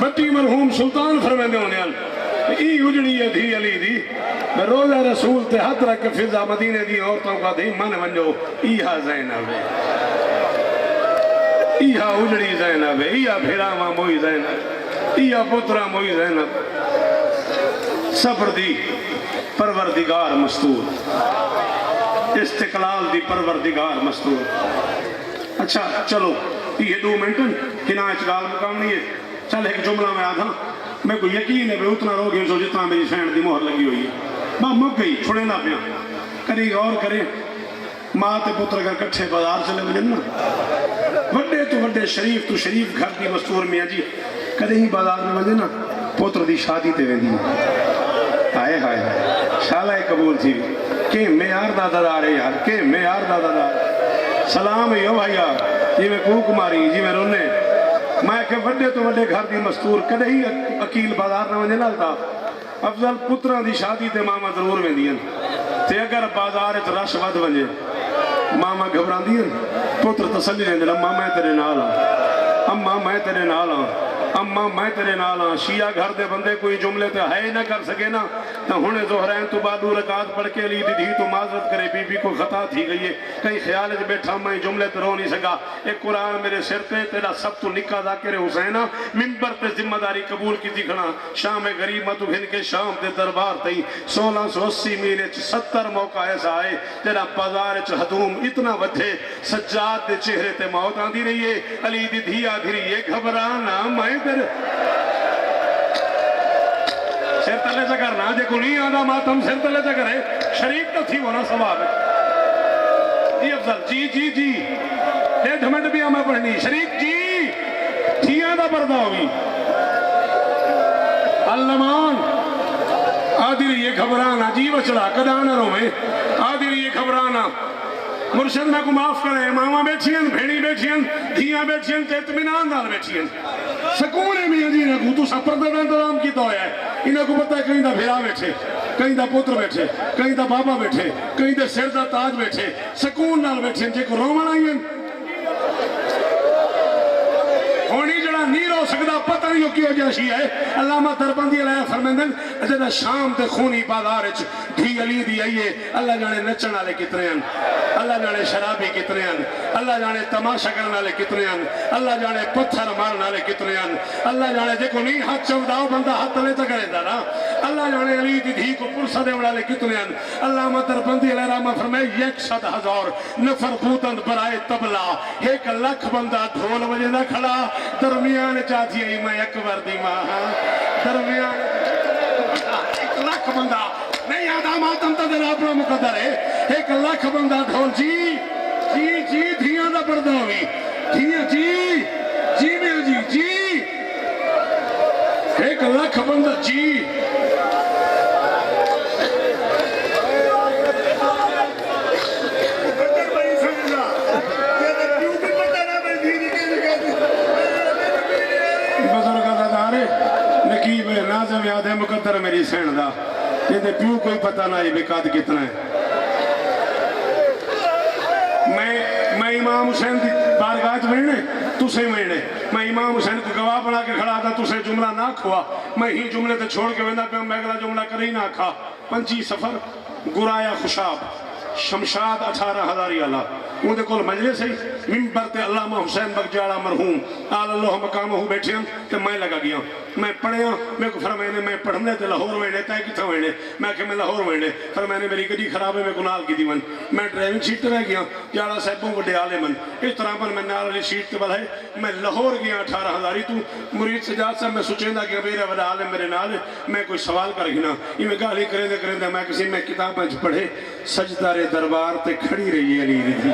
भट्टी मरहूम सुल्तान फरमांदे होने ई उजड़ी है धी अली दी रोजा रसूल ते हाथ रख के फिजा मदीने दी औरतों का दी मन वंजो इहा ज़ैनब इहा उजड़ी ज़ैनब इहा भिरावा मोई ज़ैनब इहा पुत्रा मोई ज़ैनब सब्र दी परवरदिगार मस्तूर इस्तिकलाल दी परवरदिगार मस्तूर अच्छा चलो ये 2 मिनट हिना गाल मुकामनी है चल एक जुमला में आधा मैं को यकीन है उतना रोगे जो जितना मेरी फैन की मोहर लगी हुई है बस मुक गई छुड़े ना पिया करी गौर करे माँ ते पुत्र अगर कट्ठे बाजार चले वजन ना वड्डे तो वड्डे शरीफ तो शरीफ घर की मस्तूर मियाँ जी कदे ही बाजार में वजे ना पुत्र की शादी ते वेंदी हाय हाय हाय शाला कबूल थी के मेयार दादादार है यार के मेयार दादादार सलाम है यो भाई यार जिमें कूक मारी जिमें रोने मैं के वड्डे तो वड्डे घर की मस्तूर कदे ही अकील बाजार न वजे ना अफजल पुत्रां दी शादी ते मामा जरूर वेंदियां ते अगर बाजार च रश वध वजे मामा घबरांदियां पुत्र तसल्ली लेंदे अम्मा मैं तेरे नाल हां अम्मा मैं तेरे नाल हां अम्मा मैं तेरे नाल हाँ शिया घर दे बंदे कोई जुमले ते है ही ना कर सके ना तो हुणे ज़ोहरैन तो बाद रकात पढ़ के अली दी तो माजरत करे बीबी को खता थी गई है कहीं ख्याल च बैठा मैं जुमले ते रो नहीं सका एक कुरान मेरे सिर ते तेरा सब तो निक्का ज़ाकिर हुसैन मिंबर ते जिम्मेदारी कबूल की दिखना शाम गरीब मत घिन के शाम दे दरबार तई 1680 मील 70 मौका ऐसा आए तेरा बाजार च हदूम इतना वधे सज्जाद दे चेहरे ते मौत आंदी रही है अली दी धी आधी रही है घबराना मैं सिर तले से करना जे को नहीं आदा मातम सिर तले से करे शरीफ तो थी होना स्वभाव जी अफजल जी जी जी ये धमंड भी हमें पढ़नी शरीफ जी थिया दा पर्दा होगी अल्लमान आदि ये घबराना जी बचड़ा कदाना रोवे आदि ये घबराना मुर्शद में को माफ करे मामा बैठियन भेड़ी बैठियन धिया बैठियन ते इत्मीनान नाल बैठियन सकून है मियां जी ने को तू सफर दा इंतजाम कीता होया है इन्हां को पता है कहीं दा भेड़ा बैठे कहीं दा पुत्र बैठे कहीं दा बाबा बैठे कहीं दे सिर दा ताज बैठे सकून नाल बैठे जे को रोवण आईन होनी जड़ा नहीं रो सकदा पता नहीं की वजह सी है अल्लामा दरबंदी अलैहि फरमांदन जदा शाम ते खूनी बाजार च धी अली दी आईए अल्लाह जाने नचण वाले कितने हैं अल्लाह जाने शराबी कितने हैं अल्लाह जाने तमाशा करने वाले कितने हैं अल्लाह जाने पत्थर मारने वाले कितने हैं अल्लाह जाने जे को नहीं हाथ चमदाओ बंदा हाथ तले तक करेंदा ना अल्लाह जाने अली दी धी को पुरसा देने वाले कितने हैं अल्लामा दरबंदी अलैहि रहमा फरमाए 100,000 नफर बूतन बराए तबला 1 लाख बंदा ढोल बजेदा खड़ा दरमियान चाची आई मैं अकबर दी मां दरमियान 1 लाख बंदा नहीं आधा मातम तो तेरा अपना मुकद्दर है 1 लाख बंदा ढोल जी जी जी धिया दा पर्दा होगी धिया जी जी मेरे जी जी 1 लाख बंदा जी नकीब नाज़म याद है मुकद्दर मेरी सैन दा ये प्यू कोई पता ना ये बेकाद कितना है। मैं इमाम हुसैन की बारगाह च मिलने तुसे मिलने, मैं इमाम हुसैन को गवाह बना के खड़ा था, तुसे जुमला ना खुआ, मैं ही जुमले ते छोड़ के वेंदा पे, मैं अगला जुमला कर ही ना खा। 25 सफर गुराया खुशाब शमशाद 18,000 आला उनके कोल मजलिस है मिंबर ते अल्लामा हुसैन बगजाड़ा मरहूम आल्लाह मकाम हो बैठे ते मैं लगा गया, मैं पढ़िया, मेरे को फिर मैंने मैं पढ़ने ते लाहौर वेने तय कितना वेने, मैं कि मैं लाहौर वेने, फिर मैंने मेरी गड्डी खराब है, मैं को नाल की मन, मैं ड्राइविंग सीट ते रह गया, जाड़ा साहबों वड्डे आले मन, इस तरह पर मैं नाल वाली सीट ते बल है, मैं लाहौर गया 18,000 तू मुरीद सजाद साहब, मैं सोचेंदा कि मेरा वड्डा आले मेरे नाल, मैं कोई सवाल कर गिना, इवें गाली करेंदे करेंदे मैं किसी में किताब च पढ़े सजदारे दरबार ते खड़ी रही अली दीदी,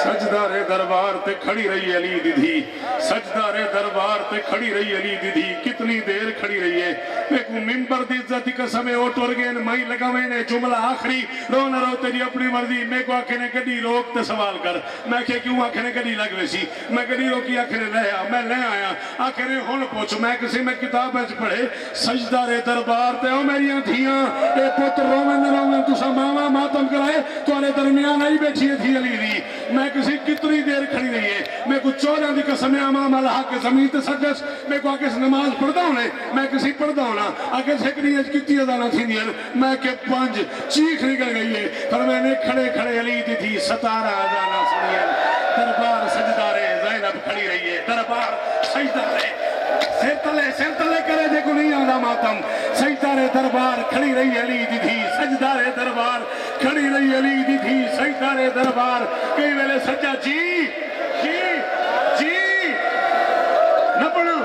सजदारे दरबार ते खड़ी रही अली दीदी, सजदारे दरबार ते खड़ी रही अली दीदी, कितनी देर खड़ी रही है, मैं को मिंबर दी इज्जत कसम है, ओ टुर गए मई लगावे ने जुमला आखिरी रो न रो तेरी अपनी मर्जी, मैं को आखे ने गड्डी रोक ते सवाल कर, मैं के क्यों आखे ने गड्डी लग वैसी, मैं गड्डी रोकी आखे ने ले आ, मैं ले आया, आखे ने हुन पूछ, मैं किसी में किताब च पढ़े सजदारे दरबार ते ओ मेरियां धियां ए पुत्र रोवे न रोवे तुसा मावा मातम कराए तुम्हारे दरमियान आई बैठी थी अली दी, मैं किसी कितनी देर खड़ी रही है, मैं को चोरा की कसम अमाम अल्लाह के जमीन ते सजस, मैं को आके नमाज पढ़दा होने, मैं किसी पढ़दा होना आगे सिकड़ियां कितनी अदाना थी, मैं के 5 चीख निकल गई है, पर मैंने खड़े खड़े अली दी थी 17 अदाना सुनिए, दरबार सजदारे ज़ैनब खड़ी रही है, दरबार सजदारे सिर तले करे देखो नहीं आंदा मातम, सजदारे दरबार खड़ी रही अली दी थी, सजदारे दरबार खड़ी रही अली दी थी, सजदारे दरबार कई वेले सज्जा जी जी जी न पढ़ो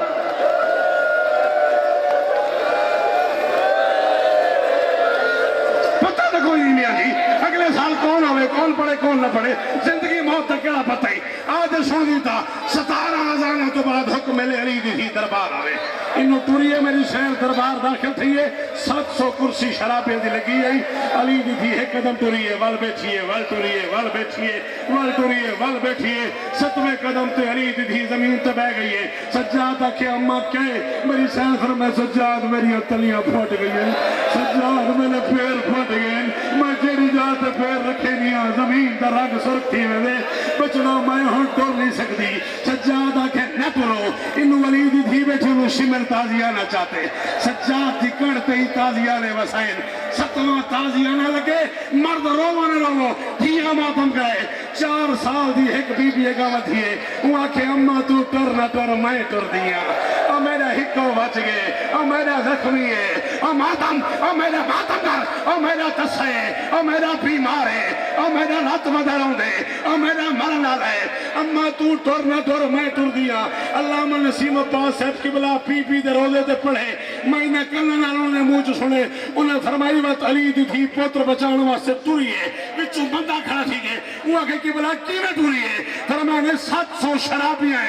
पता तो कोई नहीं जी, अगले साल कौन होवे कौन पढ़े कौन न पढ़े, जिंदगी मौत तक क्या पता ही, आज सुन दी था 17 अज़ान तो बाद हुक्म मिले अली दी थी दरबार आवे, इन्हों टुरिए मेरी शहर दरबार दाखिल थी है, 700 कुर्सी शराबे दी लगी है, अली दी थी एक कदम टुरिए वल बैठिए वल टुरिए वल बैठिए वल टुरिए वल बैठिए, 7वें कदम ते अली दी थी जमीन ते बह गई है, सज्जाद आखे अम्मा कहे मेरी शहर में सज्जाद मेरी तलियां फट गई है, सज्जाद मेरे पैर फट गए, मैं जेड़ी जात पैर रखे नहीं जमीन का रंग सुर्ख थी वे बचना मैं हुन टुर नहीं सकती, सज्जाद आखे न टुरो, इनू अली दी थी बैठे शिमर ताजिया ना चाहते, सज्जाद की कड़ते ही ताजिया ने वसाइन, 7वां ताजिया ना लगे, मर्द रोवो न रोवो, धिया मातम कराए, 4 साल दी एक बीबी गावत थी, वो आखे अम्मा तू टुर ना टुर मैं टुर दिया, ओ मेरा हिक्को बच गए, ओ मेरा जख्मी है, ओ मातम, ओ मेरा मातम कर, ओ मेरा तस्से, ओ मेरा बीमार है, ओ मेरा लत बदल दे, ओ मेरा मरन वाला है, अम्मा तू टुर ना टुर मैं टुर दिया, अल्लामा नसीम अब्बास साहब किबला पी दे रोजे ते पढ़े, मैं इन्हें कल ने मुंह च सुने, उन्हें फरमाई वत अली दी थी पुत्र बचाने वास्ते टुरी है, पिछू बंदा खड़ा थी गए, वो आके किबला किवें टुरी है, फरमाने 700 शराबियां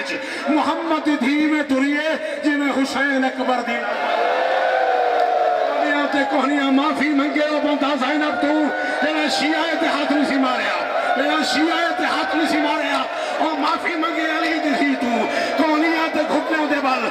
मुहम्मद दी थी में टुरी है, जिवें हुसैन अकबर दी ते कोहनियां माफी मंगे ओ बंदा ज़ैनब तू तेरा शिया ते हाथ नहीं सी मारिया, तेरा शिया ते हाथ नहीं सी मारिया, ओ माफी मंगे अली दी थी तू कोहनियां ते घुटने दे बल